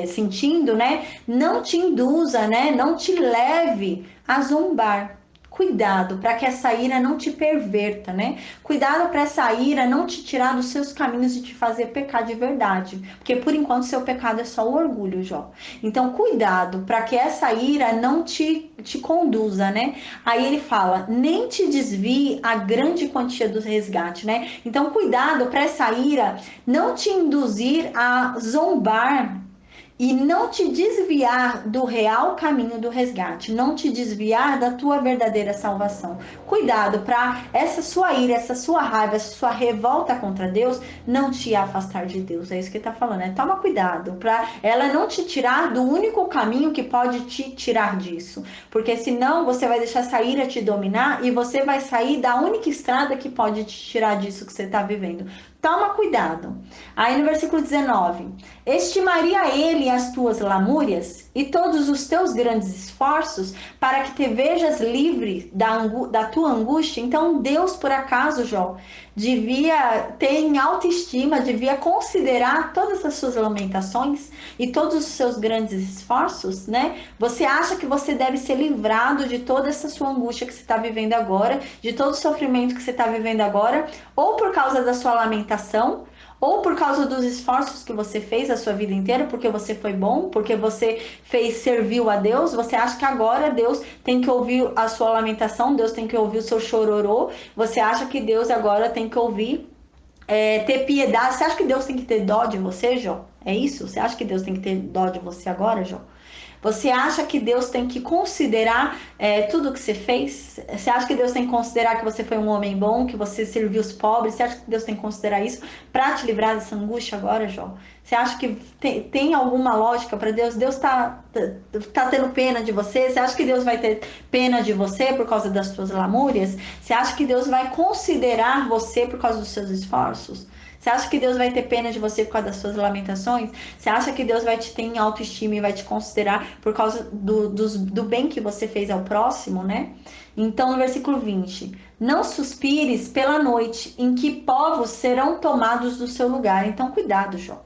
A: sentindo, né, não te induza, né, não te leve a zombar. Cuidado para que essa ira não te perverta, né? Cuidado para essa ira não te tirar dos seus caminhos e te fazer pecar de verdade. Porque por enquanto seu pecado é só o orgulho, Jó. Então, cuidado para que essa ira não te conduza, né? Aí ele fala, nem te desvie a grande quantia do resgate, né? Então, cuidado para essa ira não te induzir a zombar e não te desviar do real caminho do resgate, não te desviar da tua verdadeira salvação. Cuidado para essa sua ira, essa sua raiva, essa sua revolta contra Deus não te afastar de Deus. É isso que ele está falando, né? Toma cuidado para ela não te tirar do único caminho que pode te tirar disso, porque senão você vai deixar essa ira te dominar e você vai sair da única estrada que pode te tirar disso que você está vivendo. Toma cuidado. Aí no versículo 19: estimaria ele as tuas lamúrias e todos os teus grandes esforços para que te vejas livre da tua angústia. Então Deus, por acaso, Jó, devia ter em autoestima, devia considerar todas as suas lamentações e todos os seus grandes esforços, né? Você acha que você deve ser livrado de toda essa sua angústia que você está vivendo agora, de todo o sofrimento que você está vivendo agora, ou por causa da sua lamentação, ou por causa dos esforços que você fez a sua vida inteira, porque você foi bom, porque você serviu a Deus. Você acha que agora Deus tem que ouvir a sua lamentação, Deus tem que ouvir o seu chororô, você acha que Deus agora tem que ouvir, ter piedade. Você acha que Deus tem que ter dó de você, Jó? É isso? Você acha que Deus tem que ter dó de você agora, Jó? Você acha que Deus tem que considerar tudo que você fez? Você acha que Deus tem que considerar que você foi um homem bom, que você serviu os pobres? Você acha que Deus tem que considerar isso para te livrar dessa angústia agora, Jó? Você acha que tem alguma lógica para Deus? Deus tá tendo pena de você? Você acha que Deus vai ter pena de você por causa das suas lamúrias? Você acha que Deus vai considerar você por causa dos seus esforços? Você acha que Deus vai ter pena de você por causa das suas lamentações? Você acha que Deus vai te ter em autoestima e vai te considerar por causa do bem que você fez ao próximo, né? Então, no versículo 20: não suspires pela noite, em que povos serão tomados do seu lugar. Então, cuidado, Jó.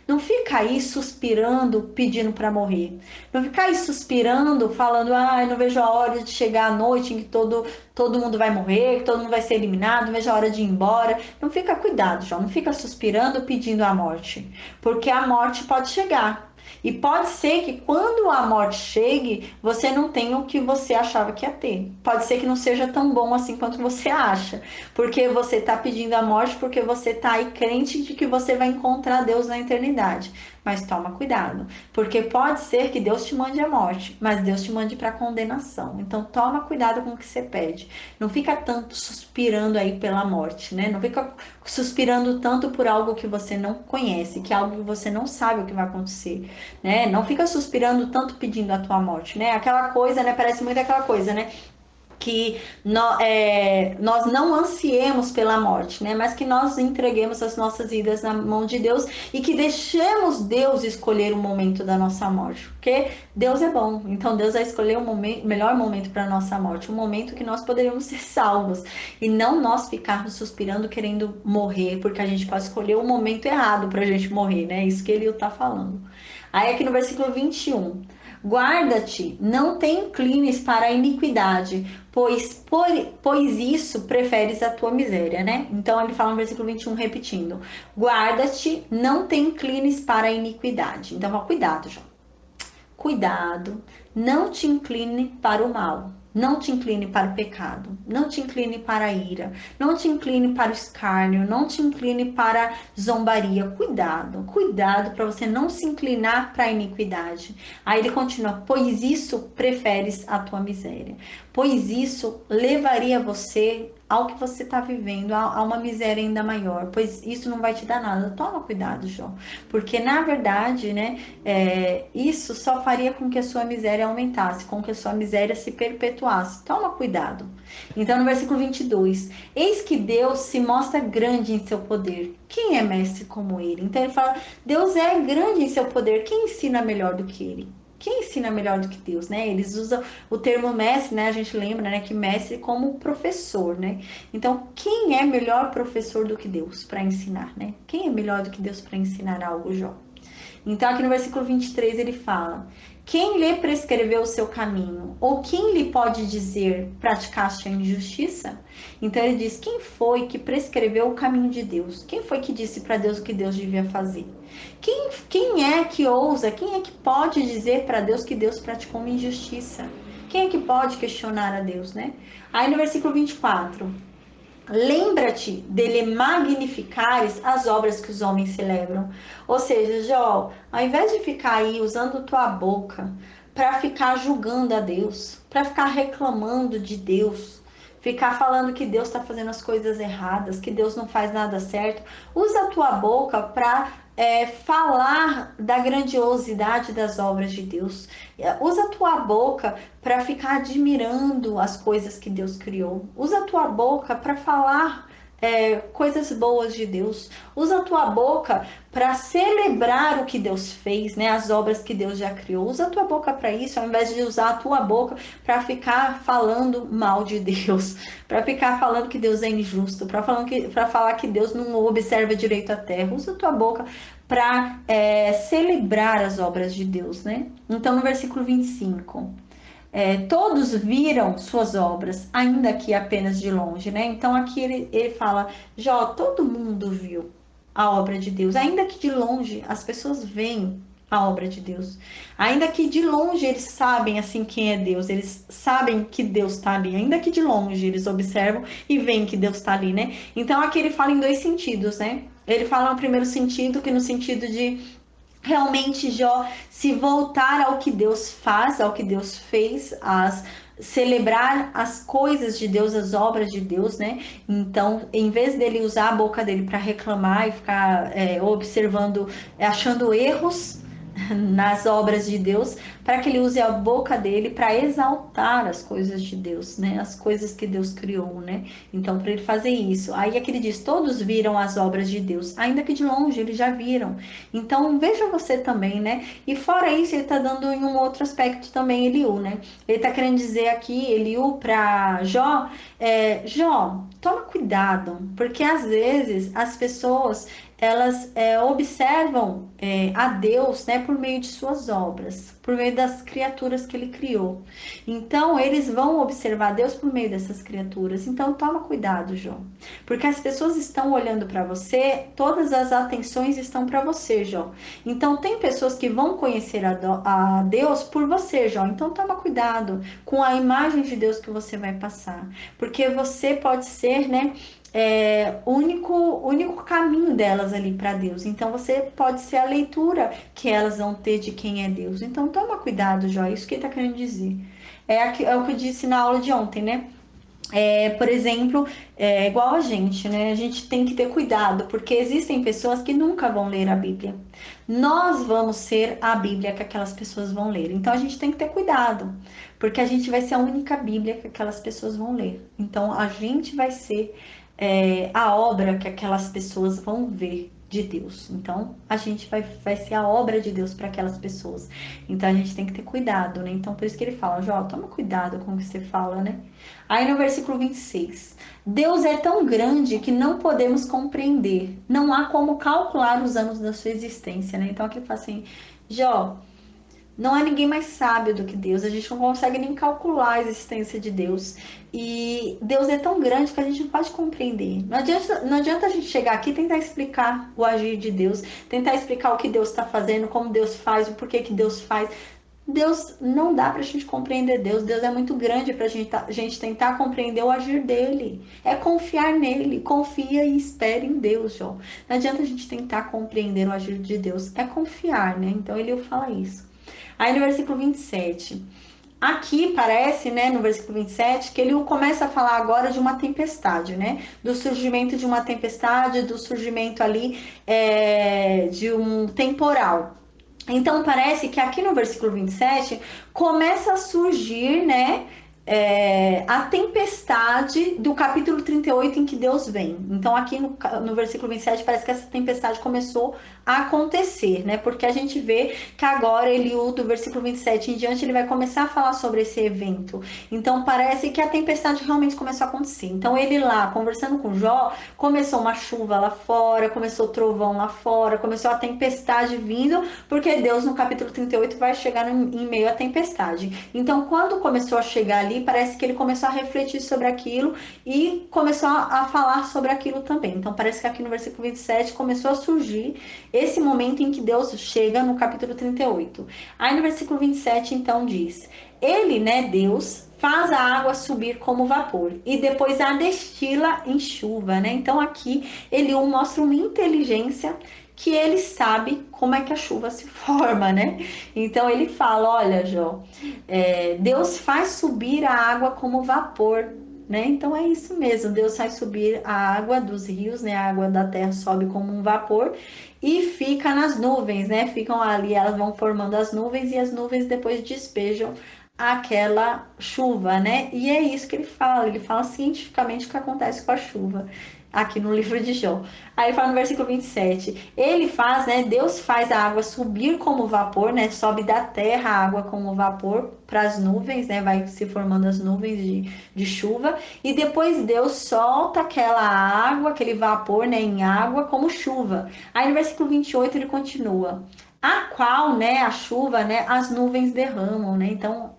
A: Não fica aí suspirando, pedindo para morrer. Não fica aí suspirando, falando, ah, eu não vejo a hora de chegar a noite em que todo mundo vai morrer, que todo mundo vai ser eliminado, não vejo a hora de ir embora. Não fica, cuidado, João, não fica suspirando, pedindo a morte. Porque a morte pode chegar. E pode ser que quando a morte chegue, você não tenha o que você achava que ia ter. Pode ser que não seja tão bom assim quanto você acha. Porque você está pedindo a morte, porque você está aí crente de que você vai encontrar Deus na eternidade. Mas toma cuidado, porque pode ser que Deus te mande a morte, mas Deus te mande para condenação. Então toma cuidado com o que você pede. Não fica tanto suspirando aí pela morte, né? Não fica suspirando tanto por algo que você não conhece, que é algo que você não sabe o que vai acontecer, né? Não fica suspirando tanto pedindo a tua morte, né? Aquela coisa, né? Parece muito aquela coisa, né? Que nós não ansiemos pela morte, né? Mas que nós entreguemos as nossas vidas na mão de Deus e que deixemos Deus escolher o momento da nossa morte, porque Deus é bom, então Deus vai escolher o melhor momento para a nossa morte, o momento que nós poderíamos ser salvos e não nós ficarmos suspirando querendo morrer, porque a gente pode escolher o momento errado para a gente morrer, né? Isso que ele está falando. Aí aqui no versículo 21: guarda-te, não te inclines para a iniquidade, pois isso preferes a tua miséria, né? Então ele fala no versículo 21, repetindo: guarda-te, não te inclines para a iniquidade. Então, ó, cuidado, João. Cuidado, não te incline para o mal. Não te incline para o pecado, não te incline para a ira, não te incline para o escárnio, não te incline para a zombaria. Cuidado, cuidado para você não se inclinar para a iniquidade. Aí ele continua: pois isso preferes a tua miséria, pois isso levaria você ao que você está vivendo, a uma miséria ainda maior, pois isso não vai te dar nada. Toma cuidado, Jó, porque na verdade, né, isso só faria com que a sua miséria aumentasse, com que a sua miséria se perpetuasse. Toma cuidado. Então, no versículo 22, eis que Deus se mostra grande em seu poder. Quem é mestre como ele? Então ele fala, Deus é grande em seu poder. Quem ensina melhor do que ele? Quem ensina melhor do que Deus, né? Eles usam o termo mestre, né? A gente lembra, né, que mestre como professor, né? Então, quem é melhor professor do que Deus para ensinar, né? Quem é melhor do que Deus para ensinar algo, Jó? Então, aqui no versículo 23 ele fala: quem lhe prescreveu o seu caminho? Ou quem lhe pode dizer, praticaste a injustiça? Então, ele diz: quem foi que prescreveu o caminho de Deus? Quem foi que disse para Deus o que Deus devia fazer? Quem é que ousa, quem é que pode dizer para Deus que Deus praticou uma injustiça? Quem é que pode questionar a Deus, né? Aí no versículo 24. Lembra-te dele magnificares as obras que os homens celebram. Ou seja, Jó, ao invés de ficar aí usando tua boca para ficar julgando a Deus, para ficar reclamando de Deus, ficar falando que Deus está fazendo as coisas erradas, que Deus não faz nada certo, usa a tua boca para falar da grandiosidade das obras de Deus. Usa a tua boca para ficar admirando as coisas que Deus criou. Usa a tua boca para falar coisas boas de Deus. Usa a tua boca para celebrar o que Deus fez, né? As obras que Deus já criou. Usa a tua boca para isso, ao invés de usar a tua boca para ficar falando mal de Deus, para ficar falando que Deus é injusto, para falar que Deus não observa direito a terra. Usa a tua boca para celebrar as obras de Deus, né? Então, no versículo 25, todos viram suas obras, ainda que apenas de longe, né? Então, aqui ele fala, Jó, todo mundo viu a obra de Deus, ainda que de longe as pessoas veem a obra de Deus, ainda que de longe eles sabem assim quem é Deus, eles sabem que Deus está ali, ainda que de longe eles observam e veem que Deus está ali, né? Então aqui ele fala em dois sentidos, né? Ele fala no primeiro sentido, que no sentido de realmente Jó se voltar ao que Deus faz, ao que Deus fez, celebrar as coisas de Deus, as obras de Deus, né? Então, em vez dele usar a boca dele para reclamar e ficar observando, achando erros nas obras de Deus, para que ele use a boca dele para exaltar as coisas de Deus, né? As coisas que Deus criou, né? Então, para ele fazer isso. Aí é que ele diz: todos viram as obras de Deus, ainda que de longe eles já viram. Então, veja você também, né? E fora isso, ele está dando em um outro aspecto também, Eliú, né? Ele está querendo dizer aqui, Eliú, para Jó, Jó, toma cuidado, porque às vezes as pessoas elas observam a Deus, né, por meio de suas obras, por meio das criaturas que ele criou. Então, eles vão observar Deus por meio dessas criaturas. Então, toma cuidado, Jó, porque as pessoas estão olhando para você, todas as atenções estão para você, Jó. Então, tem pessoas que vão conhecer a Deus por você, Jó. Então, toma cuidado com a imagem de Deus que você vai passar, porque você pode ser, né, único caminho delas ali para Deus. Então você pode ser a leitura que elas vão ter de quem é Deus. Então toma cuidado, Jó, é isso que ele está querendo dizer. É o que eu disse na aula de ontem, né? Por exemplo, igual a gente, né? A gente tem que ter cuidado, porque existem pessoas que nunca vão ler a Bíblia. Nós vamos ser a Bíblia que aquelas pessoas vão ler. Então a gente tem que ter cuidado, porque a gente vai ser a única Bíblia que aquelas pessoas vão ler. Então a gente vai ser a obra que aquelas pessoas vão ver de Deus. Então, a gente vai ser a obra de Deus para aquelas pessoas. Então, a gente tem que ter cuidado, né? Então, por isso que ele fala, Jó, toma cuidado com o que você fala, né? Aí no versículo 26, Deus é tão grande que não podemos compreender. Não há como calcular os anos da sua existência, né? Então, aqui ele fala assim, Jó, não há ninguém mais sábio do que Deus. A gente não consegue nem calcular a existência de Deus. E Deus é tão grande que a gente não pode compreender. Não adianta a gente chegar aqui e tentar explicar o agir de Deus, tentar explicar o que Deus está fazendo, como Deus faz, o porquê que Deus faz. Deus não dá pra gente compreender Deus. Deus é muito grande pra gente tentar compreender o agir dele. É confiar nele. Confia e espere em Deus, Jó. Não adianta a gente tentar compreender o agir de Deus. É confiar, né? Então ele fala isso. Aí no versículo 27. Aqui parece, né, no versículo 27, que ele começa a falar agora de uma tempestade, né? Do surgimento de uma tempestade, do surgimento ali de um temporal. Então parece que aqui no versículo 27 começa a surgir, né? A tempestade do capítulo 38 em que Deus vem. Então, aqui no versículo 27, parece que essa tempestade começou a acontecer, né? Porque a gente vê que agora Eliú, do versículo 27 em diante, ele vai começar a falar sobre esse evento. Então, parece que a tempestade realmente começou a acontecer. Então, ele lá, conversando com Jó, começou uma chuva lá fora, começou trovão lá fora, começou a tempestade vindo, porque Deus, no capítulo 38, vai chegar em meio à tempestade. Então, quando começou a chegar ali, parece que ele começou a refletir sobre aquilo e começou a falar sobre aquilo também. Então, parece que aqui no versículo 27 começou a surgir esse momento em que Deus chega no capítulo 38. Aí no versículo 27, então, diz: Ele, né, Deus, faz a água subir como vapor e depois a destila em chuva, né? Então, aqui ele mostra uma inteligência que ele sabe como é que a chuva se forma, né? Então ele fala: olha, Jó, Deus faz subir a água como vapor, né? Então é isso mesmo, Deus faz subir a água dos rios, né? A água da terra sobe como um vapor e fica nas nuvens, né? Ficam ali, elas vão formando as nuvens e as nuvens depois despejam aquela chuva, né? E é isso que ele fala cientificamente o que acontece com a chuva aqui no livro de Jó. Aí ele fala no versículo 27, ele faz, né, Deus faz a água subir como vapor, né, sobe da terra a água como vapor para as nuvens, né, vai se formando as nuvens de chuva, e depois Deus solta aquela água, aquele vapor, né, em água como chuva. Aí no versículo 28 ele continua, a qual, né, a chuva, né, as nuvens derramam, né, então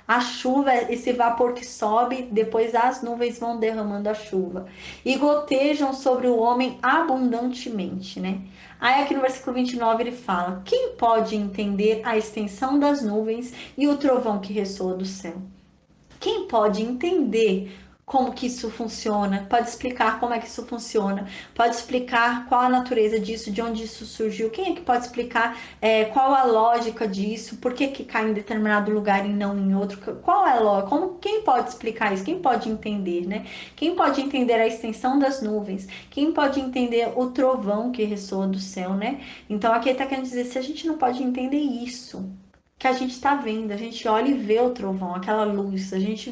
A: a chuva, esse vapor que sobe, depois as nuvens vão derramando a chuva e gotejam sobre o homem abundantemente, né? Aí aqui no versículo 29 ele fala: quem pode entender a extensão das nuvens e o trovão que ressoa do céu? Quem pode entender como que isso funciona? Pode explicar como é que isso funciona? Pode explicar qual a natureza disso, de onde isso surgiu? Quem é que pode explicar qual a lógica disso? Por que que cai em determinado lugar e não em outro? Qual é a lógica? Quem pode explicar isso? Quem pode entender, né? Quem pode entender a extensão das nuvens? Quem pode entender o trovão que ressoa do céu, né? Então aqui ele está querendo dizer, se a gente não pode entender isso, que a gente está vendo, a gente olha e vê o trovão, aquela luz, a gente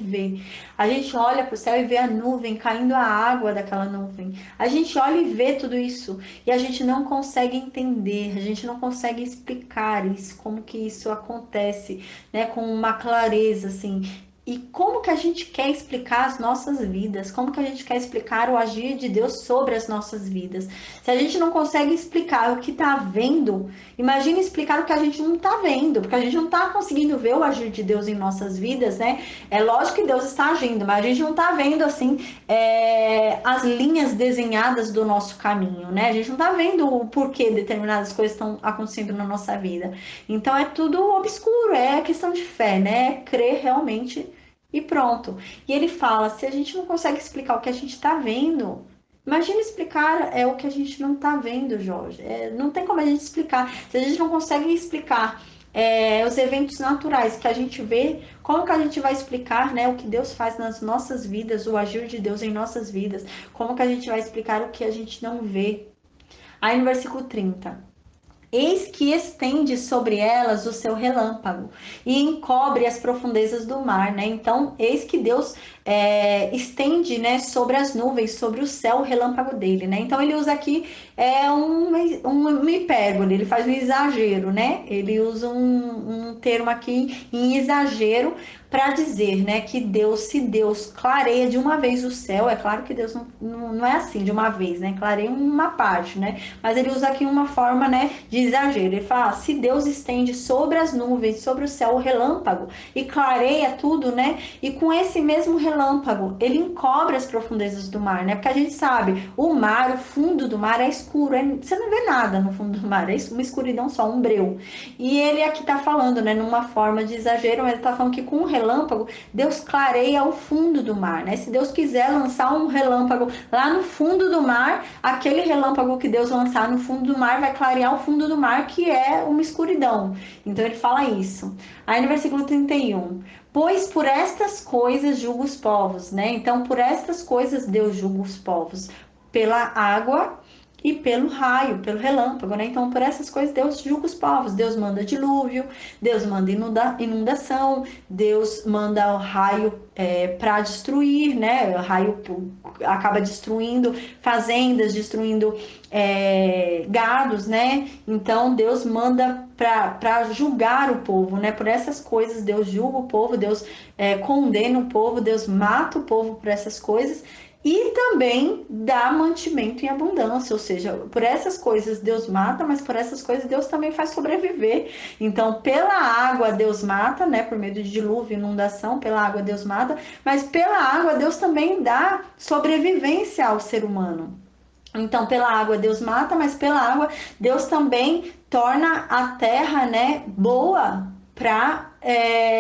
A: olha para o céu e vê a nuvem caindo a água daquela nuvem, a gente olha e vê tudo isso e a gente não consegue entender, a gente não consegue explicar isso, como que isso acontece, né, com uma clareza assim. E como que a gente quer explicar as nossas vidas? Como que a gente quer explicar o agir de Deus sobre as nossas vidas? Se a gente não consegue explicar o que está vendo, imagine explicar o que a gente não está vendo, porque a gente não está conseguindo ver o agir de Deus em nossas vidas, né? É lógico que Deus está agindo, mas a gente não está vendo assim as linhas desenhadas do nosso caminho, né? A gente não está vendo o porquê determinadas coisas estão acontecendo na nossa vida. Então é tudo obscuro, é questão de fé, né? É crer realmente e pronto. E ele fala: se a gente não consegue explicar o que a gente está vendo, imagina explicar o que a gente não está vendo, Jorge. Não tem como a gente explicar. Se a gente não consegue explicar os eventos naturais que a gente vê, como que a gente vai explicar, né, o que Deus faz nas nossas vidas, o agir de Deus em nossas vidas? Como que a gente vai explicar o que a gente não vê? Aí no versículo 30. Eis que estende sobre elas o seu relâmpago e encobre as profundezas do mar, né? Então, eis que Deus estende, né, sobre as nuvens, sobre o céu, o relâmpago dele, né? Então, ele usa aqui uma hipérbole, ele faz um exagero, né? Ele usa um termo aqui em exagero para dizer, né, que Deus, se Deus clareia de uma vez o céu, é claro que Deus não é assim de uma vez, né? Clareia uma parte, né? Mas ele usa aqui uma forma, né, de exagero. Ele fala: se Deus estende sobre as nuvens, sobre o céu, o relâmpago e clareia tudo, né? E com esse mesmo relâmpago, ele encobre as profundezas do mar, né? Porque a gente sabe, o mar, o fundo do mar é escuro, você não vê nada no fundo do mar, é uma escuridão só, um breu. E ele aqui tá falando, né, numa forma de exagero, mas ele tá falando que com o relâmpago relâmpago, Deus clareia o fundo do mar, né? Se Deus quiser lançar um relâmpago lá no fundo do mar, aquele relâmpago que Deus lançar no fundo do mar vai clarear o fundo do mar, que é uma escuridão. Então ele fala isso. Aí no versículo 31, pois por estas coisas julga os povos, né? Então por estas coisas Deus julga os povos, pela água e pelo raio, pelo relâmpago, né? Então, por essas coisas, Deus julga os povos. Deus manda dilúvio, Deus manda inundação, Deus manda o raio para destruir, né? O raio acaba destruindo fazendas, destruindo gados, né? Então, Deus manda para julgar o povo, né? Por essas coisas, Deus julga o povo, Deus condena o povo, Deus mata o povo por essas coisas. E também dá mantimento em abundância, ou seja, por essas coisas Deus mata, mas por essas coisas Deus também faz sobreviver. Então, pela água Deus mata, né, por meio de dilúvio, inundação, pela água Deus mata, mas pela água Deus também dá sobrevivência ao ser humano. Então, pela água Deus mata, mas pela água Deus também torna a terra, né, boa para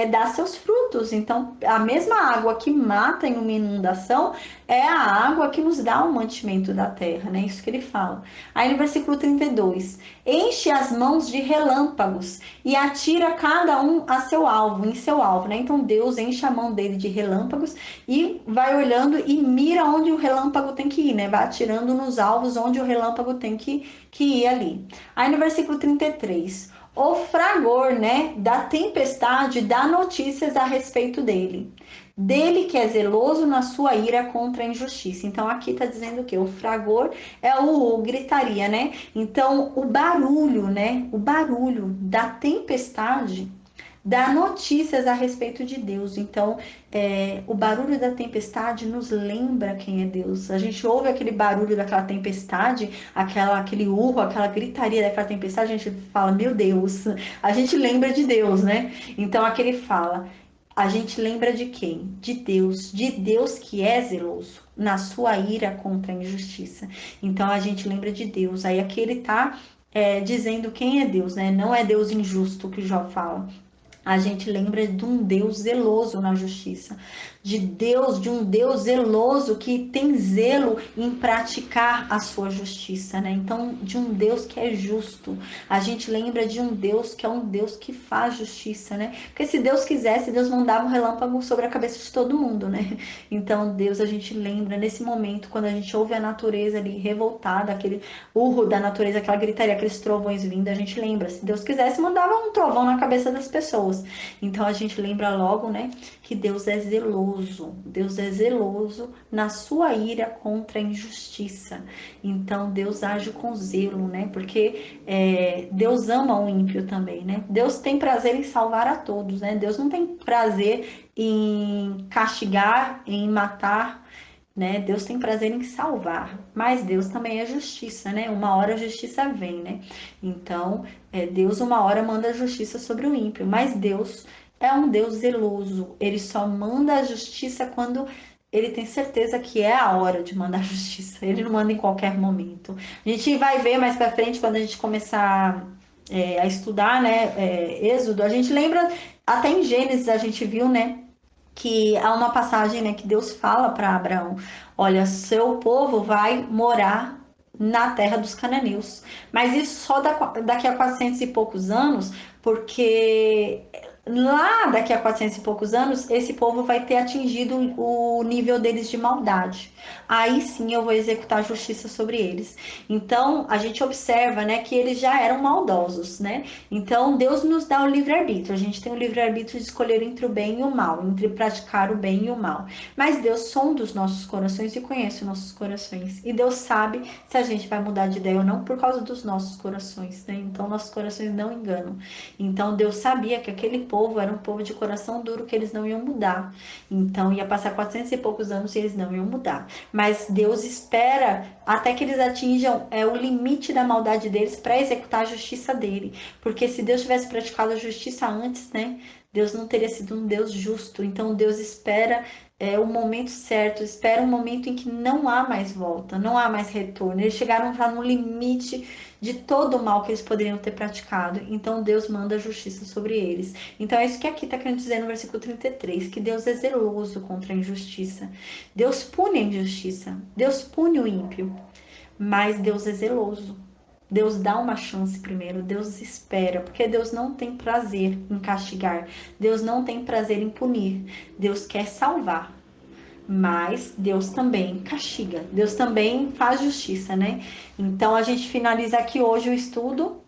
A: dar seus frutos. Então, a mesma água que mata em uma inundação é a água que nos dá o mantimento da terra, né? Isso que ele fala. Aí no versículo 32, enche as mãos de relâmpagos e atira cada um a seu alvo, em seu alvo, né? Então Deus enche a mão dele de relâmpagos e vai olhando e mira onde o relâmpago tem que ir, né? Vai atirando nos alvos onde o relâmpago tem que ir ali. Aí no versículo 33, o fragor, né, da tempestade dá notícias a respeito dele. Dele que é zeloso na sua ira contra a injustiça. Então aqui está dizendo o que? O fragor é o gritaria, né? Então o barulho, né? O barulho da tempestade dá notícias a respeito de Deus. Então, o barulho da tempestade nos lembra quem é Deus. A gente ouve aquele barulho daquela tempestade, aquele urro, aquela gritaria daquela tempestade, a gente fala, meu Deus, a gente lembra de Deus, né? Então, aqui ele fala, a gente lembra de quem? De Deus que é zeloso na sua ira contra a injustiça. Então, a gente lembra de Deus. Aí aqui ele tá dizendo quem é Deus, né? Não é Deus injusto que Jó fala. A gente lembra de um Deus zeloso na justiça, de um Deus zeloso que tem zelo em praticar a sua justiça, né? Então, de um Deus que é justo. A gente lembra de um Deus que é um Deus que faz justiça, né? Porque se Deus quisesse, Deus mandava um relâmpago sobre a cabeça de todo mundo, né? Então, Deus, a gente lembra nesse momento, quando a gente ouve a natureza ali revoltada, aquele urro da natureza, aquela gritaria, aqueles trovões vindo, a gente lembra. Se Deus quisesse, mandava um trovão na cabeça das pessoas. Então, a gente lembra logo, né, que Deus é zeloso. Deus é zeloso na sua ira contra a injustiça. Então, Deus age com zelo, né? Porque Deus ama o ímpio também, né? Deus tem prazer em salvar a todos, né? Deus não tem prazer em castigar, em matar, né? Deus tem prazer em salvar, mas Deus também é justiça, né? Uma hora a justiça vem, né? Então, Deus uma hora manda a justiça sobre o ímpio, mas Deus é um Deus zeloso. Ele só manda a justiça quando ele tem certeza que é a hora de mandar a justiça. Ele não manda em qualquer momento. A gente vai ver mais para frente quando a gente começar a estudar, né? Êxodo. A gente lembra até em Gênesis a gente viu, né? Que há uma passagem, né, que Deus fala para Abraão: olha, seu povo vai morar na terra dos cananeus. Mas isso só daqui a 400 e poucos anos, porque lá daqui a 400 e poucos anos, esse povo vai ter atingido o nível deles de maldade. Aí sim eu vou executar justiça sobre eles. Então, a gente observa, né, que eles já eram maldosos, né? Então, Deus nos dá o livre-arbítrio. A gente tem o livre-arbítrio de escolher entre o bem e o mal, entre praticar o bem e o mal. Mas Deus sonda os nossos corações e conhece os nossos corações. E Deus sabe se a gente vai mudar de ideia ou não por causa dos nossos corações, né? Então, nossos corações não enganam. Então, Deus sabia que aquele povo era um povo de coração duro, que eles não iam mudar. Então, ia passar 400 e poucos anos e eles não iam mudar. Mas Deus espera até que eles atinjam o limite da maldade deles para executar a justiça dele. Porque se Deus tivesse praticado a justiça antes, né? Deus não teria sido um Deus justo. Então Deus espera o momento certo, espera um momento em que não há mais volta, não há mais retorno. Eles chegaram já no limite de todo o mal que eles poderiam ter praticado. Então Deus manda a justiça sobre eles. Então é isso que aqui está querendo dizer no versículo 33, que Deus é zeloso contra a injustiça. Deus pune a injustiça, Deus pune o ímpio, mas Deus é zeloso. Deus dá uma chance primeiro, Deus espera, porque Deus não tem prazer em castigar, Deus não tem prazer em punir, Deus quer salvar, mas Deus também castiga, Deus também faz justiça, né? Então a gente finaliza aqui hoje o estudo